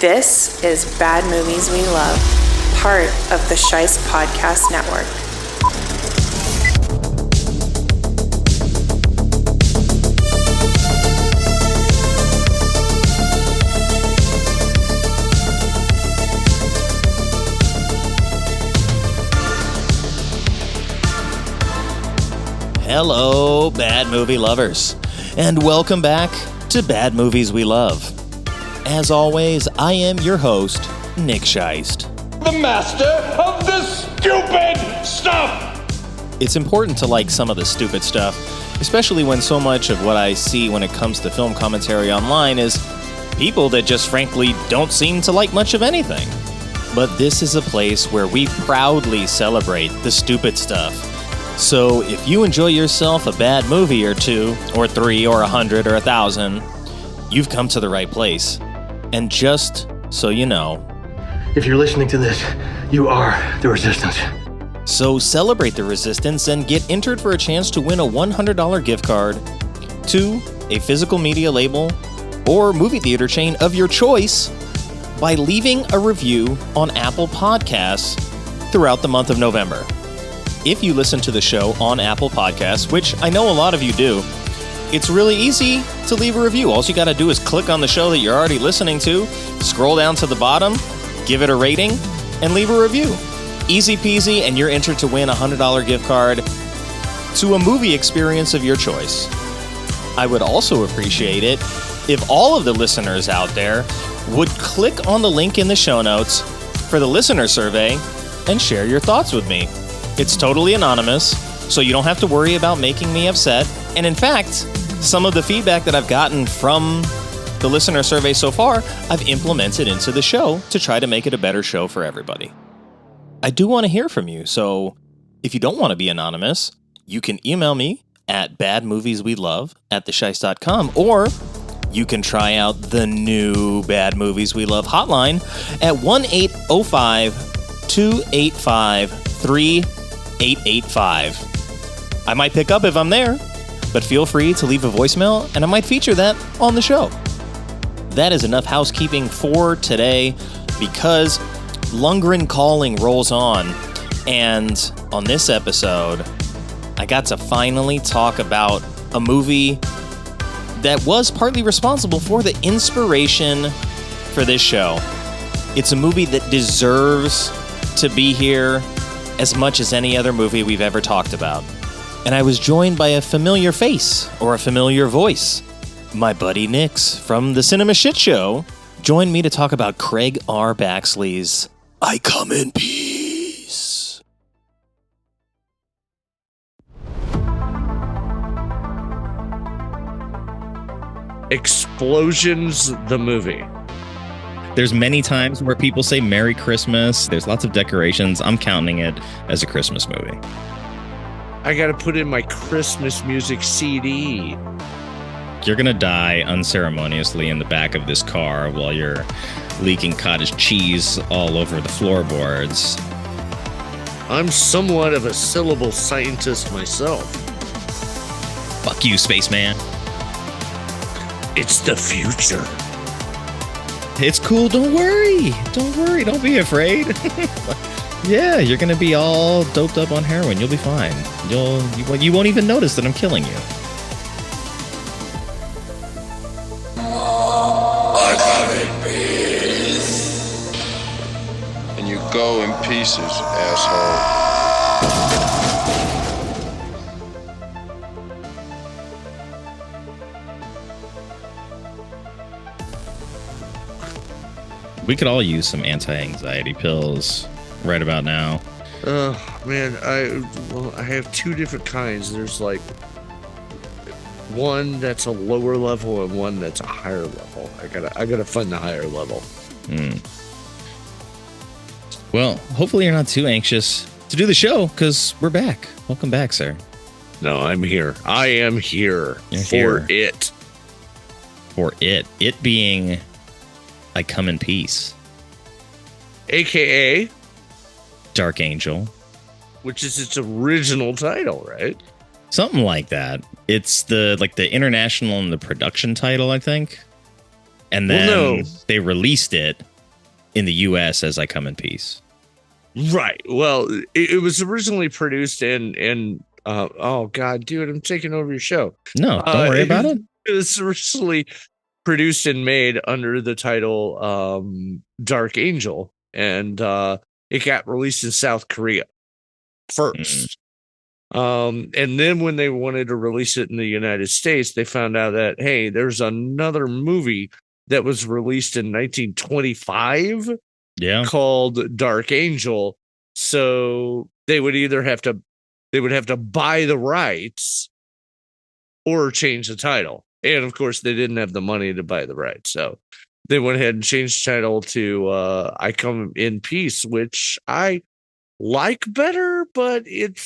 This is Bad Movies We Love, part of the Shice Podcast Network. Hello, Bad Movie Lovers, and welcome back to Bad Movies We Love. As always, I am your host, Nick Scheist. The master of the stupid stuff! It's important to like some of the stupid stuff, especially when so much of what I see when it comes to film commentary online is people that just frankly don't seem to like much of anything. But this is a place where we proudly celebrate the stupid stuff. So if you enjoy yourself a bad movie or two, or 3, or 100, or 1,000, you've come to the right place. And just so you know, if you're listening to this, you are the Resistance. So celebrate the Resistance and get entered for a chance to win a $100 gift card to a physical media label or movie theater chain of your choice by leaving a review on Apple Podcasts throughout the month of November. If you listen to the show on Apple Podcasts, which I know a lot of you do, it's really easy to leave a review. All you got to do is click on the show that you're already listening to, scroll down to the bottom, give it a rating, and leave a review. Easy peasy, and you're entered to win a $100 gift card to a movie experience of your choice. I would also appreciate it if all of the listeners out there would click on the link in the show notes for the listener survey and share your thoughts with me. It's totally anonymous, so you don't have to worry about making me upset. And in fact, some of the feedback that I've gotten from the listener survey so far, I've implemented into the show to try to make it a better show for everybody. I do want to hear from you, so if you don't want to be anonymous, you can email me at badmovieswelove@theshice.com, or you can try out the new Bad Movies We Love hotline at 1-805-285-3885. I might pick up if I'm there, but feel free to leave a voicemail and I might feature that on the show. That is enough housekeeping for today because Lundgren Calling rolls on. And on this episode, I got to finally talk about a movie that was partly responsible for the inspiration for this show. It's a movie that deserves to be here as much as any other movie we've ever talked about. And I was joined by a familiar face, or a familiar voice. My buddy Nix from the Cinema Shitshow joined me to talk about Craig R. Baxley's I Come in Peace. Explosions, the movie. There's many times where people say Merry Christmas. There's lots of decorations. I'm counting it as a Christmas movie. I gotta put in my Christmas music CD. You're gonna die unceremoniously in the back of this car while you're leaking cottage cheese all over the floorboards. I'm somewhat of a syllable scientist myself. Fuck you, spaceman. It's the future. It's cool. Don't worry. Don't be afraid. Yeah, you're gonna be all doped up on heroin. You'll be fine. You won't even notice that I'm killing you. I come in peace. And you go in pieces, asshole. We could all use some anti-anxiety pills right about now. Man, I have two different kinds. There's like one that's a lower level and one that's a higher level. I gotta find the higher level. Well, hopefully you're not too anxious to do the show because we're back. Welcome back, sir. No, I'm here. I am here. You're for here. it. For it. It being I Come in Peace. AKA Dark Angel. Which is its original title, right? Something like that. It's the international and the production title, I think. And then they released it in the U.S. as I Come in Peace. Right. Well, it was originally produced in oh God, dude, I'm taking over your show. No, don't worry about it. It was originally produced and made under the title Dark Angel, and it got released in South Korea first. And then when they wanted to release it in the United States, they found out that, hey, there's another movie that was released in 1925 called Dark Angel. So they would either have to buy the rights or change the title. And of course, they didn't have the money to buy the rights. So they went ahead and changed the title to I Come in Peace, which I like better, but it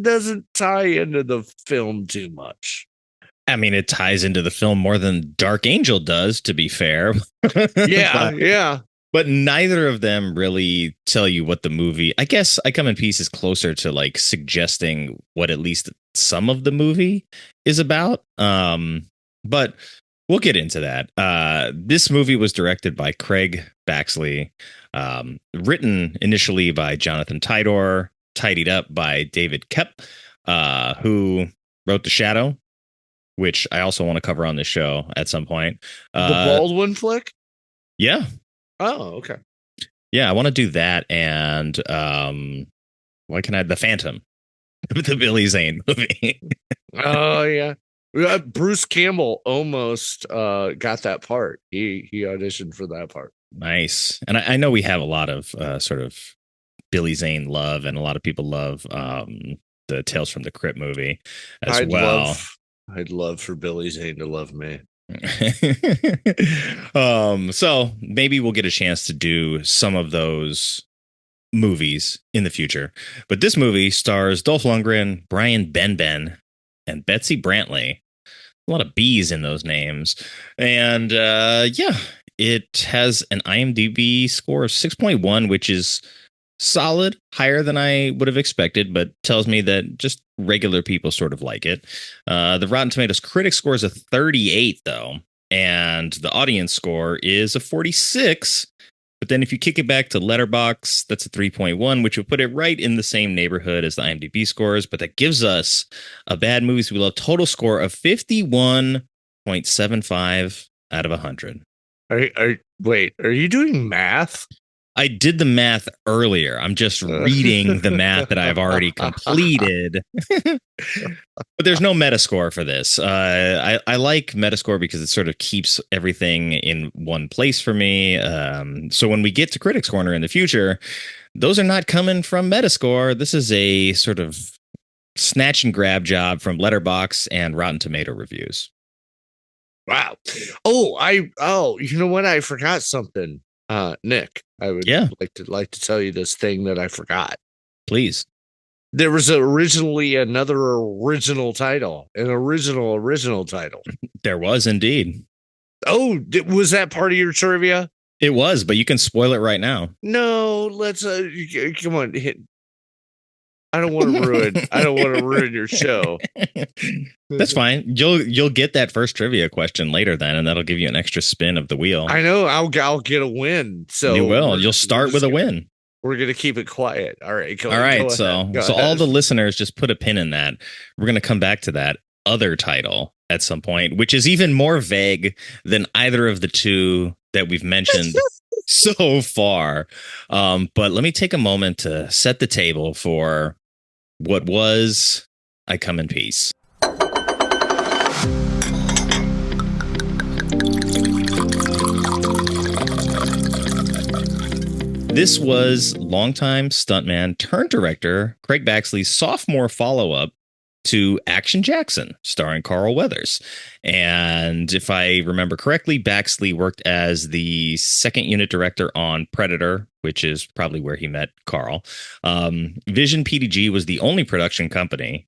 doesn't tie into the film too much. I mean, it ties into the film more than Dark Angel does, to be fair. Yeah. But neither of them really tell you what the movie. I guess I Come in Peace is closer to like suggesting what at least some of the movie is about. But we'll get into that. This movie was directed by Craig Baxley, written initially by Jonathan Tydor, tidied up by David Koepp, who wrote The Shadow, which I also want to cover on this show at some point. The Baldwin flick? Yeah. Oh, okay. Yeah, I want to do that. And The Phantom, the Billy Zane movie. Oh, yeah. Bruce Campbell almost got that part. He auditioned for that part. Nice. And I know we have a lot of sort of Billy Zane love, and a lot of people love the Tales from the Crypt movie as well. I'd love for Billy Zane to love me. So maybe we'll get a chance to do some of those movies in the future. But this movie stars Dolph Lundgren, Brian Benben, and Betsy Brantley. A lot of B's in those names. And it has an IMDb score of 6.1, which is solid, higher than I would have expected, but tells me that just regular people sort of like it. The Rotten Tomatoes critic score is a 38, though, and the audience score is a 46. But then if you kick it back to Letterboxd, that's a 3.1, which would put it right in the same neighborhood as the IMDb scores. But that gives us a Bad Movies We Love total score of 51.75 out of 100. Wait, are you doing math? I did the math earlier. I'm just reading the math that I've already completed. But there's no Metascore for this. I like Metascore because it sort of keeps everything in one place for me. So when we get to Critics Corner in the future, those are not coming from Metascore. This is a sort of snatch and grab job from Letterboxd and Rotten Tomato reviews. Wow. You know what? I forgot something. Nick, I would like to tell you this thing that I forgot. Please. There was originally another original title, an original title. There was indeed. Oh, was that part of your trivia? It was, but you can spoil it right now. No, let's come on. I don't want to ruin your show. That's fine. You'll get that first trivia question later then, and that'll give you an extra spin of the wheel. I know I'll get a win. So you will. You'll start with a win. We're going to keep it quiet. All right. Go ahead. So all the listeners, just put a pin in that. We're going to come back to that other title at some point, which is even more vague than either of the two that we've mentioned so far. But let me take a moment to set the table for what was I Come in Peace. This was longtime stuntman turned director Craig Baxley's sophomore follow-up to Action Jackson, starring Carl Weathers. And if I remember correctly, Baxley worked as the second unit director on Predator, which is probably where he met Carl. Vision PDG was the only production company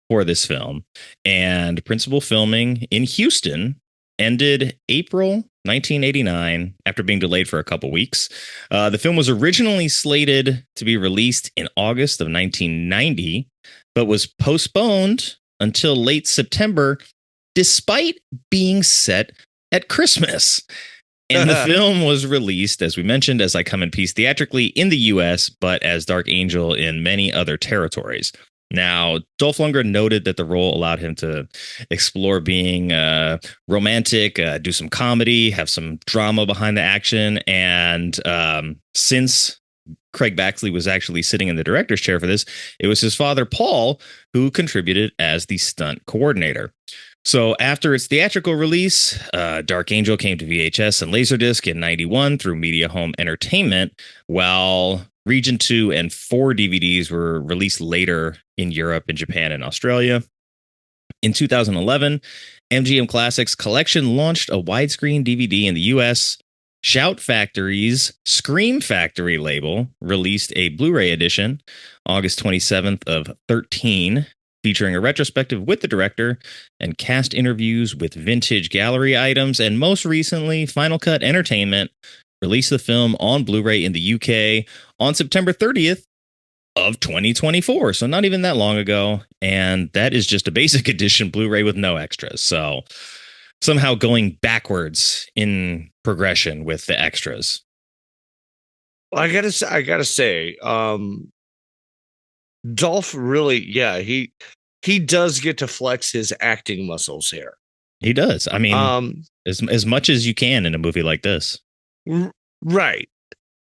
for this film, and principal filming in Houston ended April 1989 after being delayed for a couple weeks. The film was originally slated to be released in August of 1990, but was postponed until late September, despite being set at Christmas. And the film was released, as we mentioned, as I Come in Peace theatrically in the US, but as Dark Angel in many other territories. Now, Dolph Lundgren noted that the role allowed him to explore being romantic, do some comedy, have some drama behind the action. And since Craig Baxley was actually sitting in the director's chair for this, it was his father, Paul, who contributed as the stunt coordinator. So after its theatrical release, Dark Angel came to VHS and Laserdisc in 91 through Media Home Entertainment, while Region 2 and 4 DVDs were released later in Europe and Japan and Australia. In 2011, MGM Classics Collection launched a widescreen DVD in the US. Shout Factory's Scream Factory label released a Blu-ray edition August 27th of 13, featuring a retrospective with the director and cast interviews with vintage gallery items. And most recently, Final Cut Entertainment released the film on Blu-ray in the UK on September 30th of 2024. So not even that long ago. And that is just a basic edition Blu-ray with no extras. So somehow going backwards in progression with the extras. Well, I gotta say, Dolph really, he does get to flex his acting muscles here. He does. I mean, as much as you can in a movie like this. Right.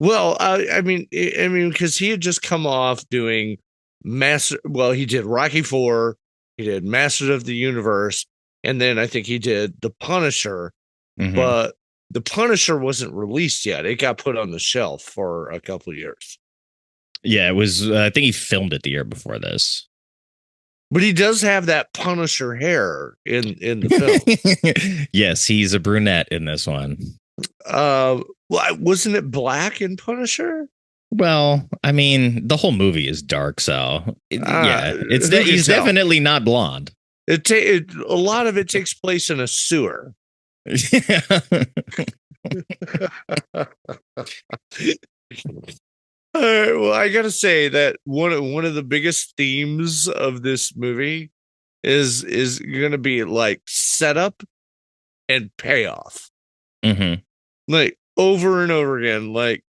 Well, I mean, because he had just come off doing he did Rocky IV, he did Masters of the Universe, and then I think he did The Punisher, but The Punisher wasn't released yet. It got put on the shelf for a couple of years. Yeah, it was. I think he filmed it the year before this. But he does have that Punisher hair in the film. Yes, he's a brunette in this one. Wasn't it black in Punisher? Well, I mean, the whole movie is dark, so he's definitely not blonde. A lot of it takes place in a sewer. Well, I gotta say that one of the biggest themes of this movie is gonna be like setup and payoff, like over and over again. Like,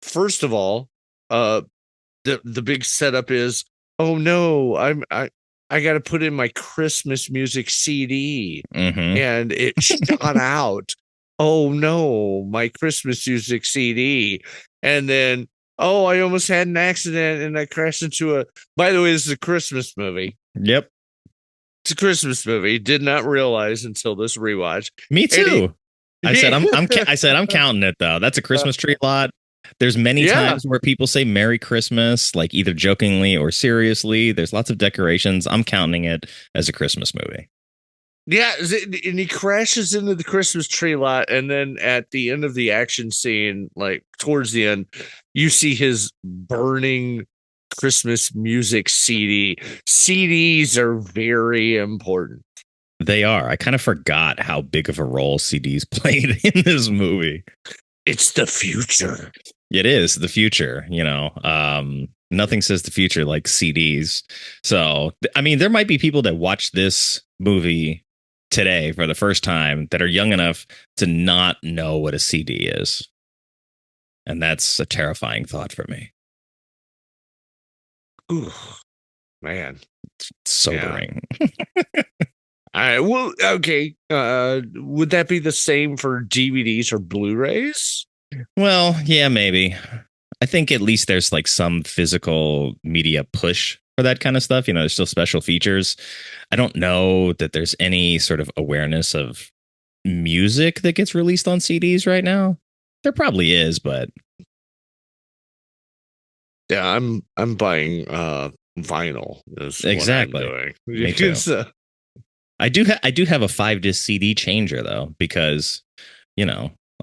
first of all, the big setup is, oh no, I got to put in my Christmas music CD, and it shot out. Oh no, my Christmas music CD, and then, oh, I almost had an accident and I crashed into a. By the way, this is a Christmas movie. Yep, it's a Christmas movie. Did not realize until this rewatch. Me too. I said I'm counting it though. That's a Christmas tree lot. There's many times where people say Merry Christmas, like either jokingly or seriously. There's lots of decorations. I'm counting it as a Christmas movie. Yeah, and he crashes into the Christmas tree lot, and then at the end of the action scene, like towards the end, you see his burning Christmas music CD. CDs are very important. They are. I kind of forgot how big of a role CDs played in this movie. It's the future. It is the future, nothing says the future like CDs. So, I mean, there might be people that watch this movie today for the first time that are young enough to not know what a CD is. And that's a terrifying thought for me. Ooh, man. It's sobering. Yeah. All right. Well, okay. Would that be the same for DVDs or Blu-rays? Well, yeah, maybe. I think at least there's like some physical media push for that kind of stuff. There's still special features. I don't know that there's any sort of awareness of music that gets released on CDs right now. There probably is, but yeah, I'm buying vinyl. Exactly. Me too. I do have a 5-disc CD changer though, because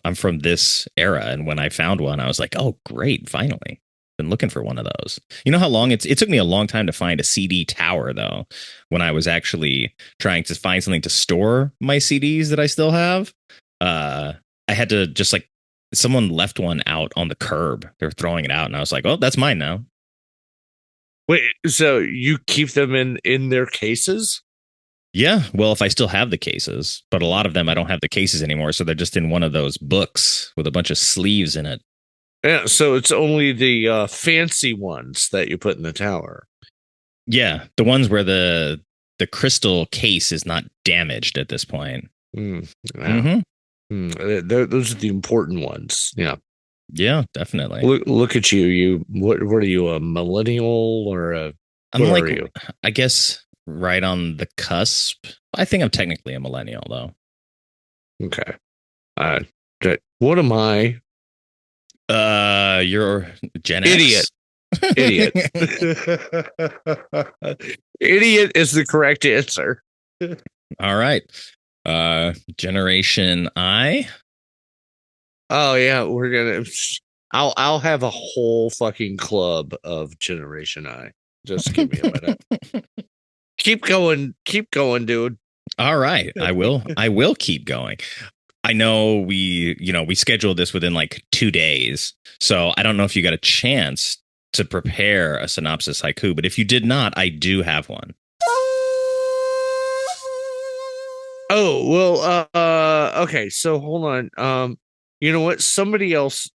I'm from this era, and when I found one, I was like, oh great, finally. Been looking for one of those. You know how long it took me a long time to find a CD tower though, when I was actually trying to find something to store my CDs that I still have. I had to just like, someone left one out on the curb. They were throwing it out, and I was like, oh, that's mine now. Wait, so you keep them in their cases? Yeah, well, if I still have the cases, but a lot of them I don't have the cases anymore, so they're just in one of those books with a bunch of sleeves in it. Yeah, so it's only the fancy ones that you put in the tower. Yeah, the ones where the crystal case is not damaged at this point. Mm, Mm-hmm. Those are the important ones. Yeah. Yeah, definitely. Look at you. What are you, a millennial or a? I'm What like, are you? I guess, right on the cusp. I think I'm technically a millennial, though. Okay. What am I? You're Gen Idiot. X. Idiot. Idiot is the correct answer. All right. Generation I. Oh yeah, we're gonna. I'll have a whole fucking club of Generation I. Just give me a minute. Keep going, dude. All right. I will keep going. I know we scheduled this within like 2 days. So I don't know if you got a chance to prepare a synopsis haiku, but if you did not, I do have one. Oh, well, okay, so hold on. You know what? Somebody else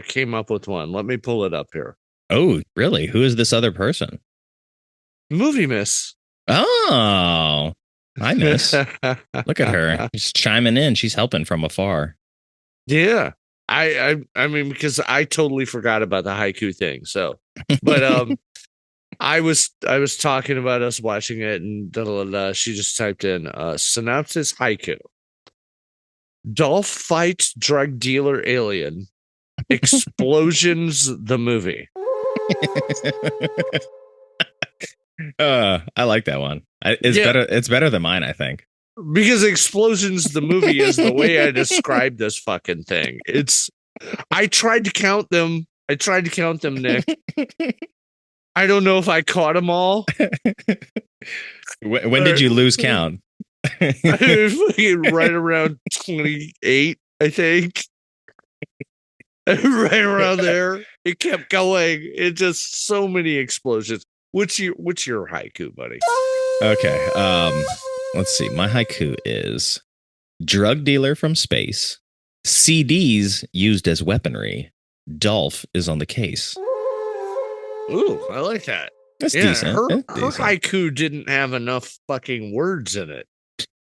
came up with one. Let me pull it up here. Oh, really? Who is this other person? Movie Miss. Oh, I miss. Look at her. She's chiming in. She's helping from afar. Yeah. I mean, because I totally forgot about the haiku thing. So, but I was talking about us watching it, and she just typed in synopsis haiku. Dolph fights drug dealer alien. Explosions the movie. I like that one. It's better. It's better than mine, I think. Because Explosions the movie is the way I describe this fucking thing. I tried to count them, Nick. I don't know if I caught them all. When did you lose count? Right around 28, I think. Right around there. It kept going. It just so many explosions. What's your haiku, buddy? Okay. Let's see. My haiku is drug dealer from space. CDs used as weaponry. Dolph is on the case. Ooh, I like that. That's decent. Her Decent. haiku didn't have enough fucking words in it.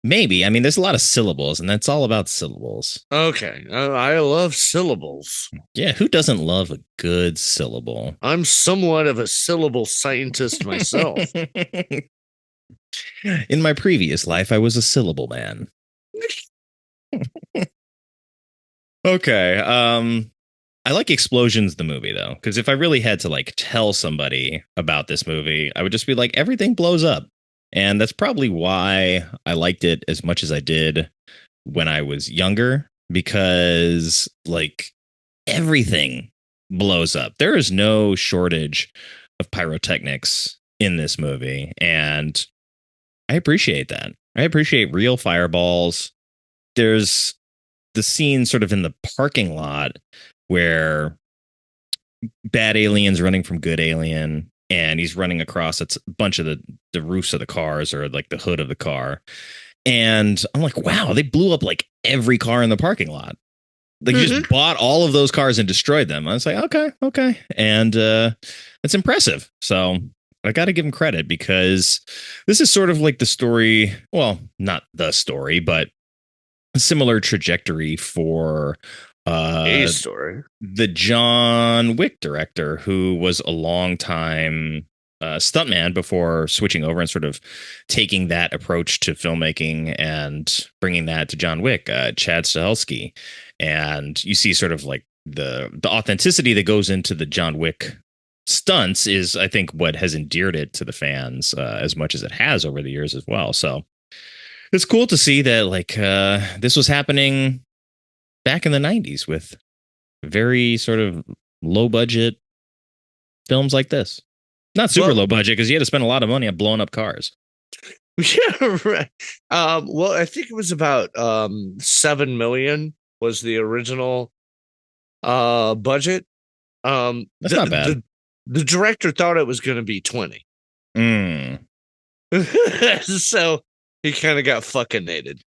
Maybe. I mean, there's a lot of syllables, and that's all about syllables. Okay. I love syllables. Yeah, who doesn't love a good syllable? I'm somewhat of a syllable scientist myself. In my previous life, I was a syllable man. Okay. I like Explosions, the movie, though, because if I really had to like tell somebody about this movie, I would just be like, everything blows up. And that's probably why I liked it as much as I did when I was younger, because like everything blows up. There is no shortage of pyrotechnics in this movie. And I appreciate that. I appreciate real fireballs. There's the scene sort of in the parking lot where bad alien's running from good alien, and he's running across a bunch of the roofs of the cars, or like the hood of the car. And I'm like, wow, they blew up like every car in the parking lot. Like you just bought all of those cars and destroyed them. I was like, okay. And it's impressive. So I got to give him credit, because this is sort of like the story. Well, not the story, but a similar trajectory for A story. the John Wick director, who was a long time stuntman before switching over and sort of taking that approach to filmmaking and bringing that to John Wick, Chad Stahelski. And you see sort of like the authenticity that goes into the John Wick stunts is, I think, what has endeared it to the fans as much as it has over the years as well. So it's cool to see that like this was happening back in the 90s with very sort of low budget films like this. Not super low budget, because you had to spend a lot of money on blowing up cars. Yeah, right. Well, I think it was about 7 million was the original budget. That's not bad. The director thought it was going to be 20. Mm. So he kind of got fuckinated.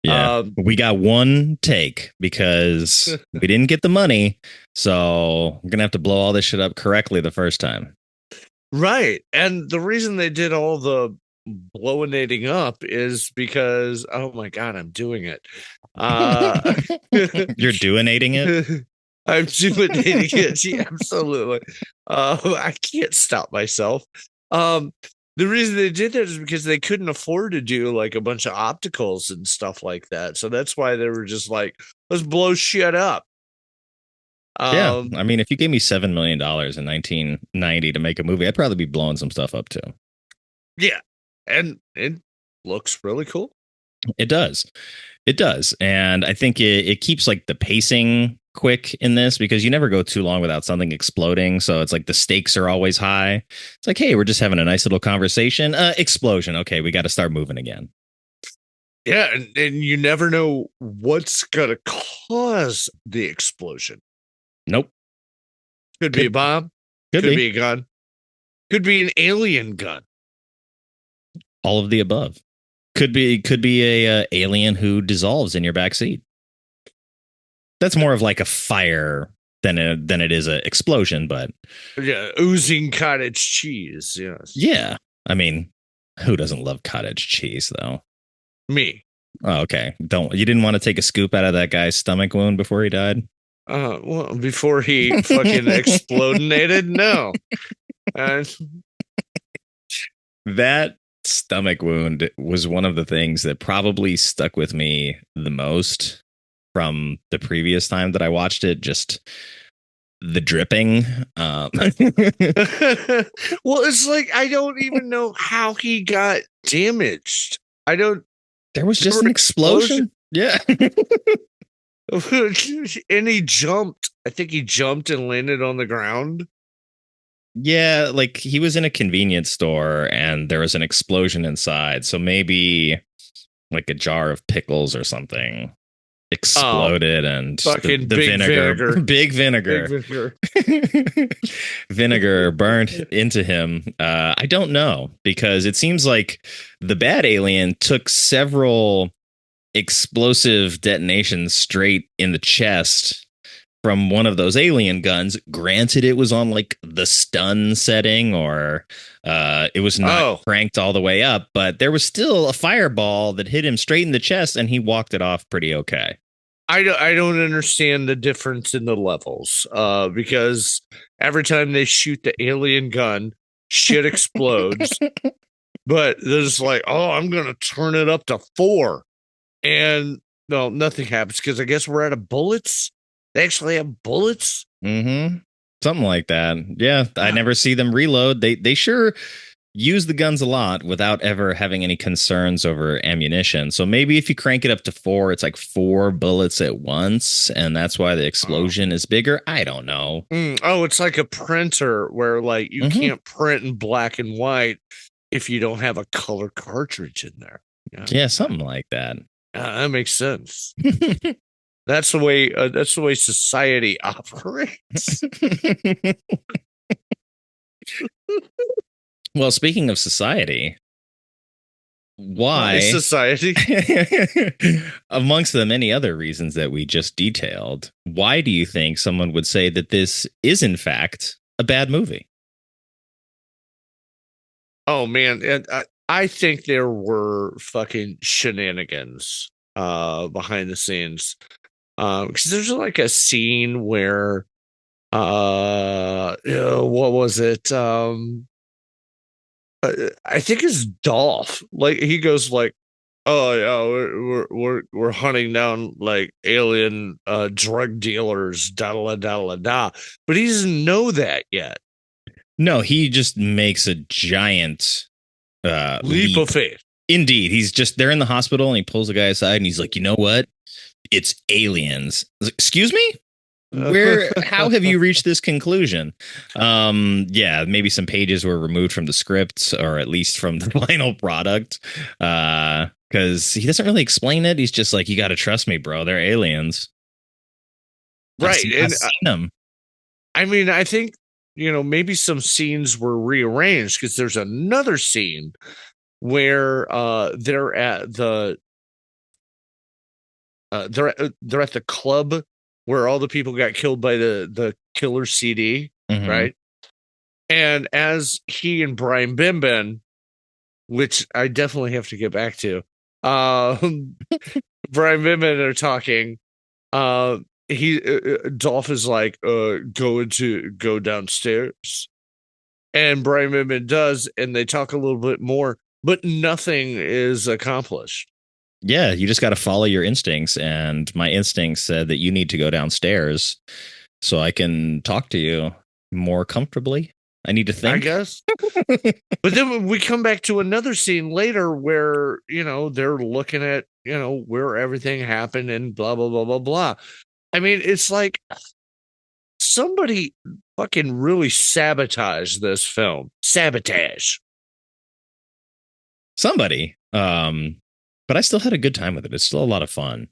Yeah, we got one take because we didn't get the money, so we're gonna have to blow all this shit up correctly the first time. Right, and the reason they did all the blowinating up is because, oh my god, I'm doing it. You're doinating it. I'm doinating it. Yeah, absolutely. I can't stop myself. The reason they did that is because they couldn't afford to do like a bunch of opticals and stuff like that. So that's why they were just like, let's blow shit up. Yeah, I mean, if you gave me $7 million in 1990 to make a movie, I'd probably be blowing some stuff up too. Yeah, and it looks really cool. It does, and I think it keeps like the pacing quick in this because you never go too long without something exploding. So it's like the stakes are always high. It's like, hey, we're just having a nice little conversation. Explosion. Okay, we got to start moving again. Yeah, and you never know what's gonna cause the explosion. Nope. Could be a bomb. Could be a gun. Could be an alien gun. All of the above. Could be a alien who dissolves in your backseat. That's more of like a fire than it is an explosion, but yeah, oozing cottage cheese. Yes. Yeah, I mean, who doesn't love cottage cheese though? Me. Oh, okay. You didn't want to take a scoop out of that guy's stomach wound before he died? Well, before he fucking explodinated? No. That stomach wound was one of the things that probably stuck with me the most from the previous time that I watched it. Just the dripping. Well, it's like, I don't even know how he got damaged. There was just an explosion. Yeah. And he jumped. I think he jumped and landed on the ground. Yeah, like he was in a convenience store and there was an explosion inside. So maybe like a jar of pickles or something exploded and fucking the big vinegar vinegar burned into him. I don't know, because it seems like the bad alien took several explosive detonations straight in the chest from one of those alien guns. Granted, it was on like the stun setting, or it was not cranked all the way up, but there was still a fireball that hit him straight in the chest and he walked it off pretty okay. I don't understand the difference in the levels, because every time they shoot the alien gun, shit explodes. But there's like, oh, I'm going to turn it up to 4. And no, nothing happens because I guess we're out of bullets. They actually have bullets. Mm-hmm. Something like that. Yeah, I never see them reload. They sure use the guns a lot without ever having any concerns over ammunition. So maybe if you crank it up to 4, it's like 4 bullets at once, and that's why the explosion is bigger. I don't know. Oh, it's like a printer where like you can't print in black and white if you don't have a color cartridge in there. Yeah, something like that. That makes sense. That's the way society operates. Well, speaking of society, why society? Amongst the many other reasons that we just detailed, why do you think someone would say that this is in fact a bad movie? Oh man, I think there were fucking shenanigans behind the scenes. Because there's like a scene where what was it? I think it's Dolph. Like he goes like, oh yeah, we're hunting down like alien drug dealers, da. But he doesn't know that yet. No, he just makes a giant leap of faith. Indeed. They're in the hospital and he pulls the guy aside and he's like, you know what? It's aliens. Excuse me? How have you reached this conclusion? Yeah, maybe some pages were removed from the script, or at least from the final product, because he doesn't really explain it. He's just like, you got to trust me, bro. They're aliens. Right. I've seen them. I mean, I think, maybe some scenes were rearranged, because there's another scene where they're at the they're at the club where all the people got killed by the killer CD, right? And as he and Brian Benben, which I definitely have to get back to, Brian Benben are talking. Dolph is like, go downstairs, and Brian Benben does, and they talk a little bit more, but nothing is accomplished. Yeah, you just got to follow your instincts, and my instincts said that you need to go downstairs so I can talk to you more comfortably. I need to think, I guess. But then we come back to another scene later where, they're looking at, where everything happened and blah, blah, blah, blah, blah. I mean, it's like somebody fucking really sabotaged this film. Sabotage. Somebody. But I still had a good time with it. It's still a lot of fun.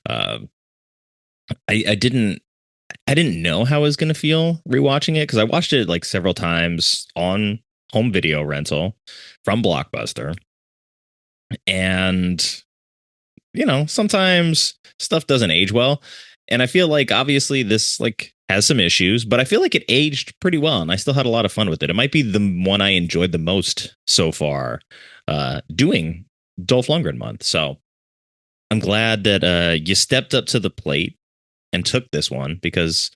I didn't know how I was going to feel rewatching it because I watched it like several times on home video rental from Blockbuster. And, sometimes stuff doesn't age well. And I feel like obviously this like has some issues, but I feel like it aged pretty well. And I still had a lot of fun with it. It might be the one I enjoyed the most so far doing Dolph Lundgren month. So I'm glad that you stepped up to the plate and took this one, because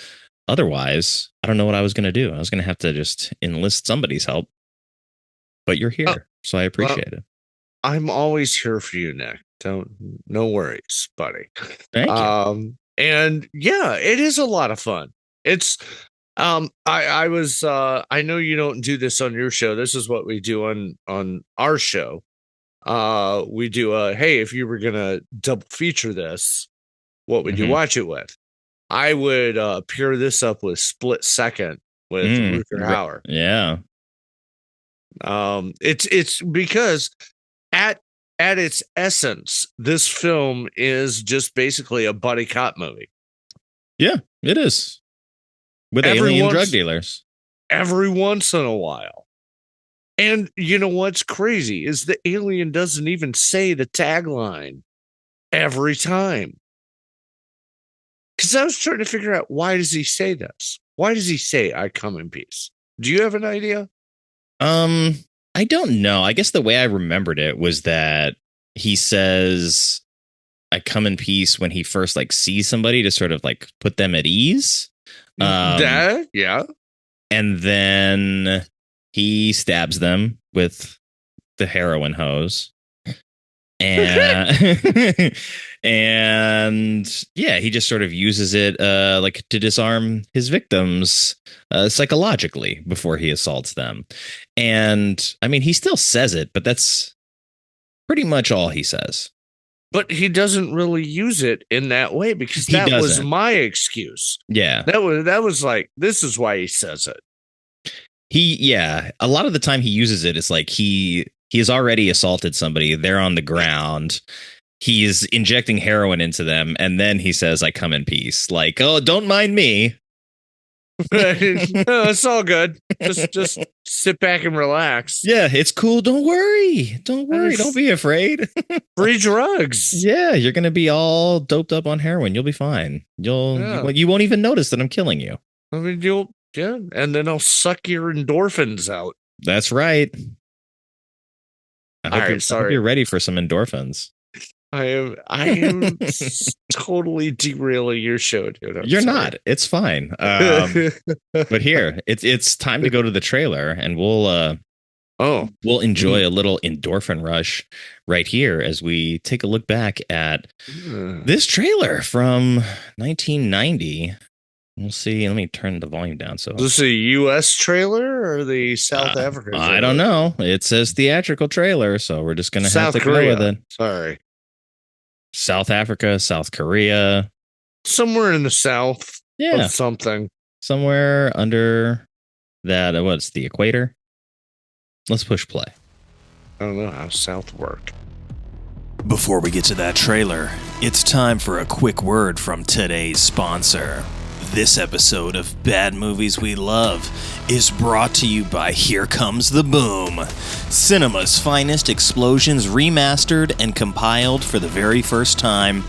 otherwise I don't know what I was going to do. I was going to have to just enlist somebody's help, but you're here. So I appreciate it. I'm always here for you, Nick. No worries, buddy. Thank you. And yeah, it is a lot of fun. It's I know you don't do this on your show. This is what we do on our show. We do hey, if you were gonna double feature this, what would you watch it with? I would pair this up with Split Second with Rutger Hauer. Yeah. It's because at its essence, this film is just basically a buddy cop movie. Yeah, it is. With alien drug dealers. Every once in a while. And you know what's crazy is the alien doesn't even say the tagline every time. Because I was trying to figure out, why does he say this? Why does he say, "I come in peace"? Do you have an idea? I don't know. I guess the way I remembered it was that he says, "I come in peace" when he first like sees somebody to sort of like put them at ease. Yeah. And then he stabs them with the heroin hose. And and yeah, he just sort of uses it like to disarm his victims psychologically before he assaults them. And I mean, he still says it, but that's pretty much all he says. But he doesn't really use it in that way, because that was my excuse. Yeah. That was like, this is why he says it. A lot of the time he uses it, it's like he has already assaulted somebody. They're on the ground. He's injecting heroin into them. And then he says, "I come in peace." Like, "Oh, don't mind me." No, it's all good. Just sit back and relax. Yeah, it's cool. Don't worry. Don't be afraid. Free drugs. Yeah, you're going to be all doped up on heroin. You'll be fine. You won't even notice that I'm killing you. I mean, and then I'll suck your endorphins out. That's right. I hope you're ready for some endorphins. I am totally derailing your show, dude. You're not. It's fine. But here, it's time to go to the trailer, and we'll enjoy a little endorphin rush right here as we take a look back at this trailer from 1990. We'll see. Let me turn the volume down. So, is this a U.S. trailer or the South African trailer? I don't know. It says theatrical trailer, so we're just gonna have to go with it. Sorry. South Africa, South Korea, somewhere in the south. Yeah, of something somewhere under that. What's the equator? Let's push play. I don't know how south work. Before we get to that trailer, it's time for a quick word from today's sponsor. This episode of Bad Movies We Love is brought to you by Here Comes the Boom, cinema's finest explosions remastered and compiled for the very first time,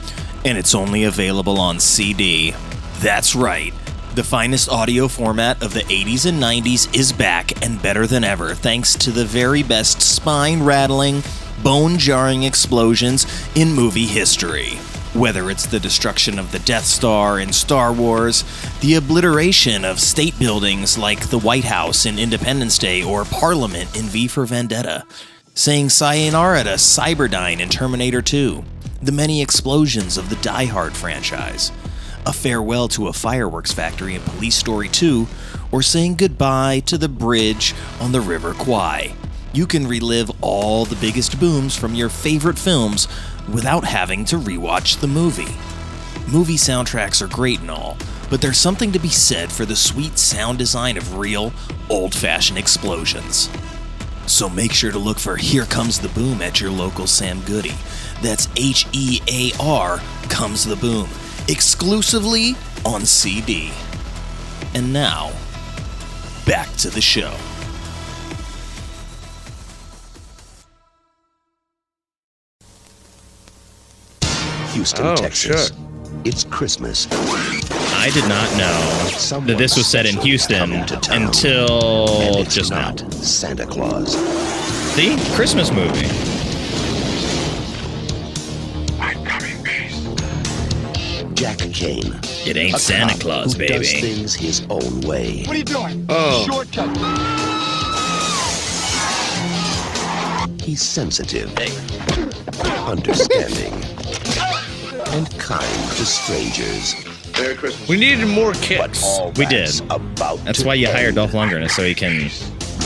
and it's only available on CD. That's right, the finest audio format of the 80s and 90s is back and better than ever thanks to the very best spine-rattling, bone-jarring explosions in movie history. Whether it's the destruction of the Death Star in Star Wars, the obliteration of state buildings like the White House in Independence Day or Parliament in V for Vendetta, saying sayonara to Cyberdyne in Terminator 2, the many explosions of the Die Hard franchise, a farewell to a fireworks factory in Police Story 2, or saying goodbye to the bridge on the River Kwai. You can relive all the biggest booms from your favorite films without having to rewatch the movie. Movie soundtracks are great and all, but there's something to be said for the sweet sound design of real, old-fashioned explosions. So make sure to look for Here Comes the Boom at your local Sam Goody. That's H-E-A-R Comes the Boom, exclusively on CD. And now, back to the show. Houston, Texas. Shit. It's Christmas. I did not know that this was set in Houston until just now. Santa Claus. See? Christmas movie. I'm coming, peace. Jack Kane. It ain't a Santa cop Claus, who does baby. things his own way. What are you doing? Oh. Shortcut. He's sensitive, understanding, and kind to strangers. Merry Christmas. We needed more But kicks. all We that's did. about That's to why you hired end. Dolph Lundgren, is so he can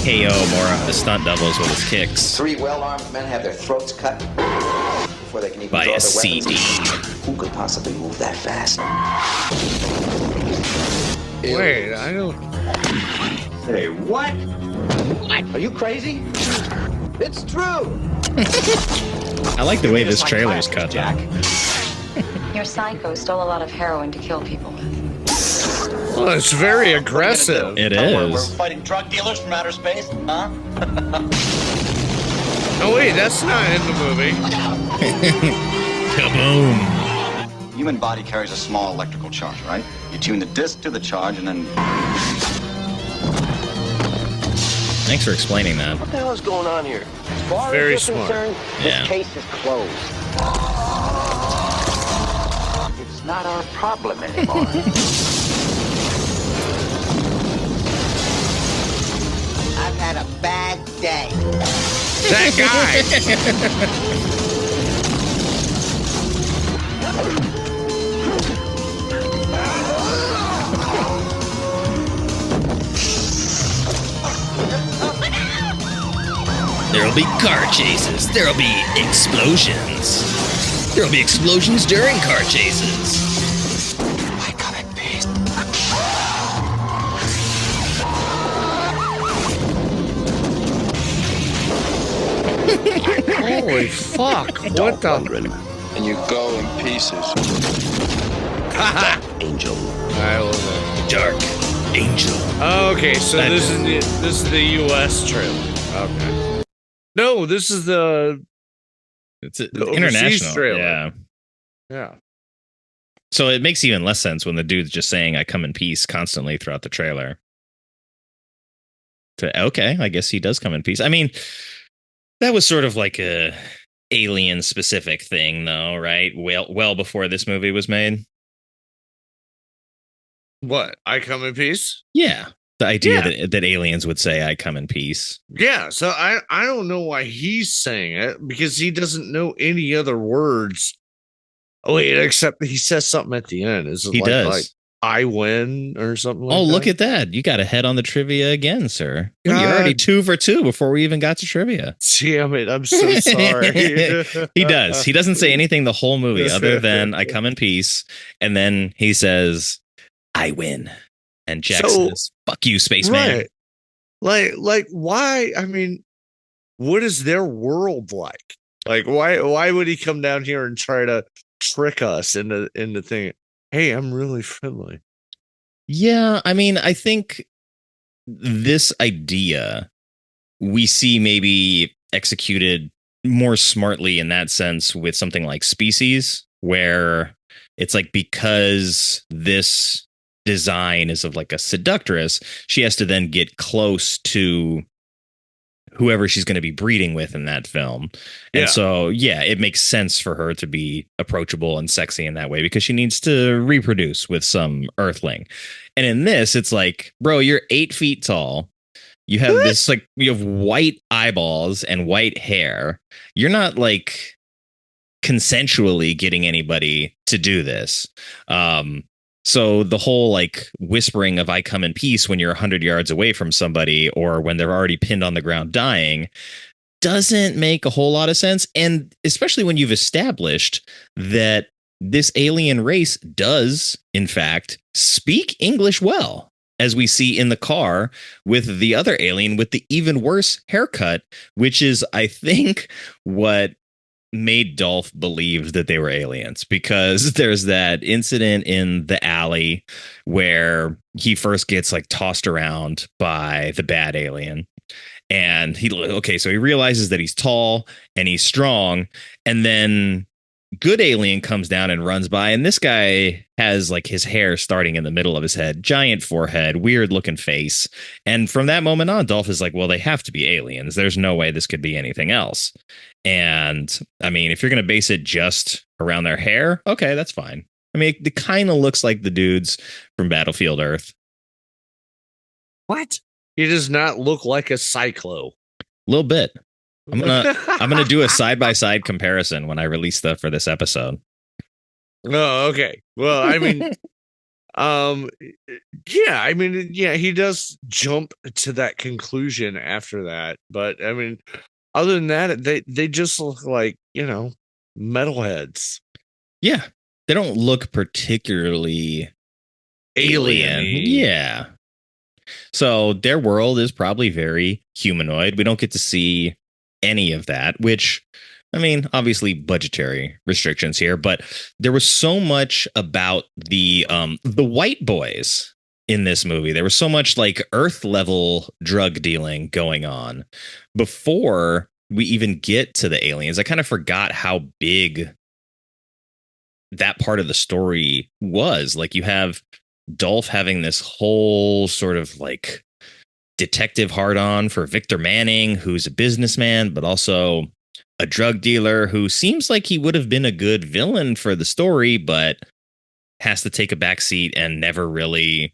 KO more of the stunt doubles with his kicks. Three well-armed men have their throats cut before they can even By draw a their weapons. CD. Who could possibly move that fast? Wait, I don't. Say what? Are you crazy? It's true. I like the way this trailer's cut, Jack. Your psycho stole a lot of heroin to kill people with. Well, it's very aggressive. It We're is. fighting drug dealers from outer space, huh? Oh wait, that's not in the movie. Kaboom. Human body carries a small electrical charge, right? You tune the disc to the charge and then... Thanks for explaining that. What the hell is going on here? As far Very as you're smart. concerned, Yeah. this case is closed. It's not our problem anymore. I've had a bad day. That guy. There'll be car chases. There'll be explosions. There'll be explosions during car chases. I come in peace. Holy fuck! What the? Lundgren, And you go in pieces. Angel. I love it. Dark Angel. Okay, so That- this is the U.S. trailer. Okay. No, this is the It's The overseas international. trailer. Yeah. yeah. So it makes even less sense when the dude's just saying "I come in peace" constantly throughout the trailer. Okay, I guess he does come in peace. I mean, that was sort of like a alien specific thing, though, right? Well before this movie was made. What? I come in peace? Yeah, the idea Yeah. that aliens would say "I come in peace." Yeah. So I don't know why he's saying it because he doesn't know any other words. Oh wait, except he says something at the end. Is it He does. like I win or something like Oh, that? look at that! You got ahead on the trivia again, sir. You're God. already 2 for 2 before we even got to trivia. Damn it, I'm so sorry. He does. He doesn't say anything the whole movie other than "I come in peace," and then he says, "I win," and Jack So- says, "Fuck you, spaceman." Right. Like why? I mean, what is their world like? Like why would he come down here and try to trick us into thing? Hey, I'm really friendly. Yeah, I mean, I think this idea we see maybe executed more smartly in that sense with something like Species, where it's like because this design is of like a seductress, she has to then get close to whoever she's going to be breeding with in that film. And Yeah. so, yeah, it makes sense for her to be approachable and sexy in that way because she needs to reproduce with some earthling. And in this, it's like, bro, you're 8 feet tall. You have this like you have white eyeballs and white hair. You're not like consensually getting anybody to do this. So the whole like whispering of "I come in peace" when you're 100 yards away from somebody or when they're already pinned on the ground dying doesn't make a whole lot of sense. And especially when you've established that this alien race does, in fact, speak English well, as we see in the car with the other alien with the even worse haircut, which is, I think, what made Dolph believe that they were aliens, because there's that incident in the alley where he first gets like tossed around by the bad alien. And so he realizes that he's tall and he's strong. And then good alien comes down and runs by. And this guy has like his hair starting in the middle of his head, giant forehead, weird looking face. And from that moment on, Dolph is like, well, they have to be aliens. There's no way this could be anything else. And I mean, if you're going to base it just around their hair, okay, that's fine. I mean, it kind of looks like the dudes from Battlefield Earth. What? He does not look like a cyclo. A little bit. I'm gonna do a side-by-side comparison when I release stuff for this episode. Oh, okay. Well, I mean, yeah, he does jump to that conclusion after that. But I mean, other than that, they just look like, metalheads. Yeah, they don't look particularly alien. Yeah. So their world is probably very humanoid. We don't get to see any of that, which, I mean, obviously budgetary restrictions here, but there was so much about the white boys in this movie. There was so much like Earth level drug dealing going on before we even get to the aliens. I kind of forgot how big that part of the story was. Like, you have Dolph having this whole sort of like detective hard on for Victor Manning, who's a businessman, but also a drug dealer who seems like he would have been a good villain for the story, but has to take a back seat and never really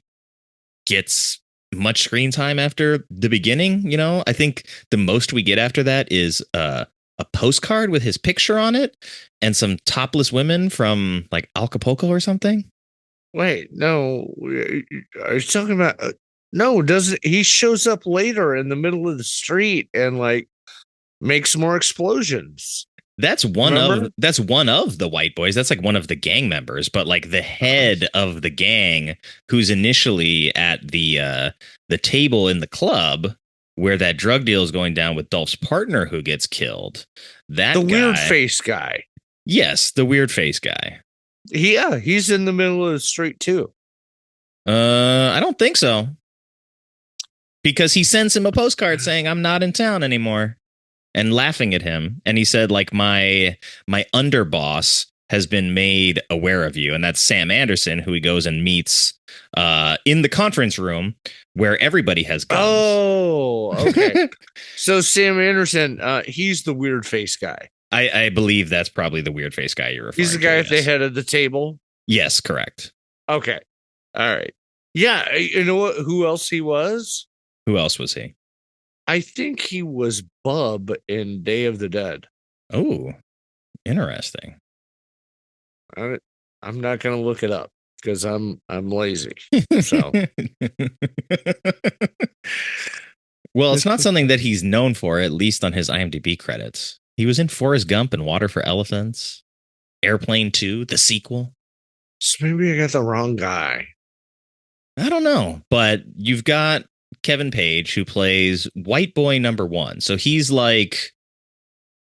gets much screen time after the beginning. I think the most we get after that is a postcard with his picture on it and some topless women from like Acapulco or something. Wait, no. Are you talking about? No, doesn't he shows up later in the middle of the street and like makes more explosions? That's one of the white boys. That's like one of the gang members, but like the head of the gang, who's initially at the table in the club where that drug deal is going down with Dolph's partner who gets killed. Weird face guy. Yes, the weird face guy. Yeah, he's in the middle of the street too. I don't think so. Because he sends him a postcard saying, "I'm not in town anymore," and laughing at him. And he said, like, my underboss has been made aware of you. And that's Sam Anderson, who he goes and meets in the conference room where everybody has guns. Oh, okay. So Sam Anderson, he's the weird face guy. I believe that's probably the weird face guy you're referring to. He's the guy at the head of the table? Yes, correct. Okay. All right. Yeah, you know what? Who else he was? Who else was he? I think he was Bub in Day of the Dead. Oh, interesting. I'm not going to look it up because I'm lazy. So, well, it's not something that he's known for, at least on his IMDb credits. He was in Forrest Gump and Water for Elephants, Airplane 2, the sequel. So maybe I got the wrong guy. I don't know, but you've got Kevin Page, who plays White Boy number 1. So he's like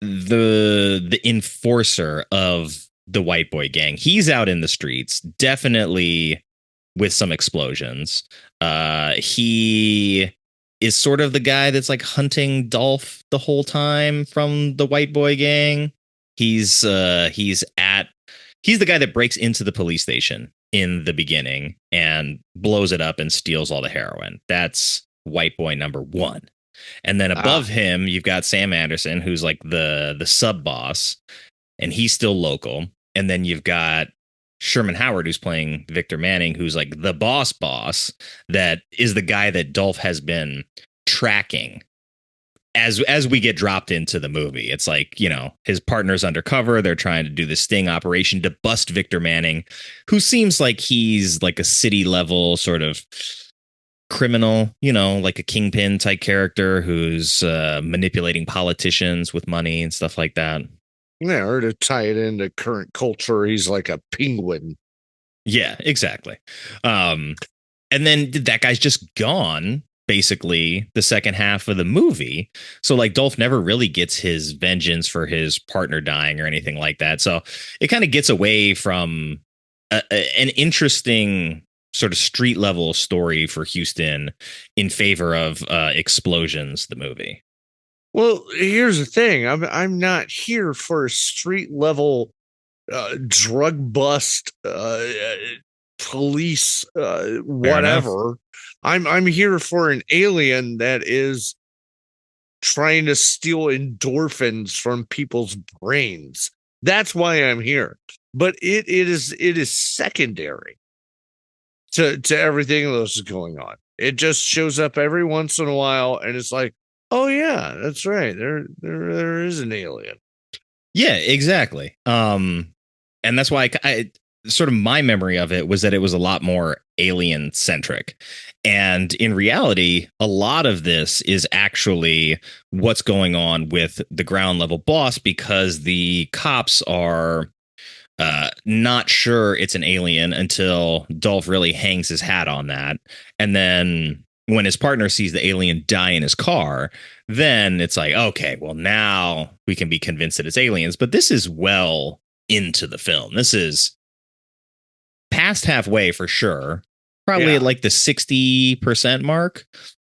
the enforcer of the White Boy gang. He's out in the streets, definitely with some explosions. He is sort of the guy that's like hunting Dolph the whole time from the white boy gang. He's the guy that breaks into the police station in the beginning and blows it up and steals all the heroin. That's white boy number one. And then above him, you've got Sam Anderson, who's like the sub boss, and he's still local. And then you've got Sherman Howard, who's playing Victor Manning, who's like the boss, that is the guy that Dolph has been tracking as we get dropped into the movie. It's like, you know, his partner's undercover. They're trying to do this sting operation to bust Victor Manning, who seems like he's like a city level sort of criminal, you know, like a kingpin type character who's manipulating politicians with money and stuff like that. Yeah, or to tie it into current culture, he's like a penguin. Yeah, exactly. And then that guy's just gone, basically, the second half of the movie. So, like, Dolph never really gets his vengeance for his partner dying or anything like that. So it kind of gets away from an interesting sort of street level story for Houston in favor of Explosions, the movie. Well, here's the thing. I'm not here for a street level drug bust, police, whatever. I'm here for an alien that is trying to steal endorphins from people's brains. That's why I'm here. But it is secondary to everything else is going on. It just shows up every once in a while, and it's like, oh yeah, that's right. There is an alien. Yeah, exactly. And that's why I sort of my memory of it was that it was a lot more alien centric. And in reality, a lot of this is actually what's going on with the ground level boss, because the cops are not sure it's an alien until Dolph really hangs his hat on that. And then when his partner sees the alien die in his car, then it's like, okay, well, now we can be convinced that it's aliens. But this is well into the film. This is past halfway for sure. Probably at like the 60% mark.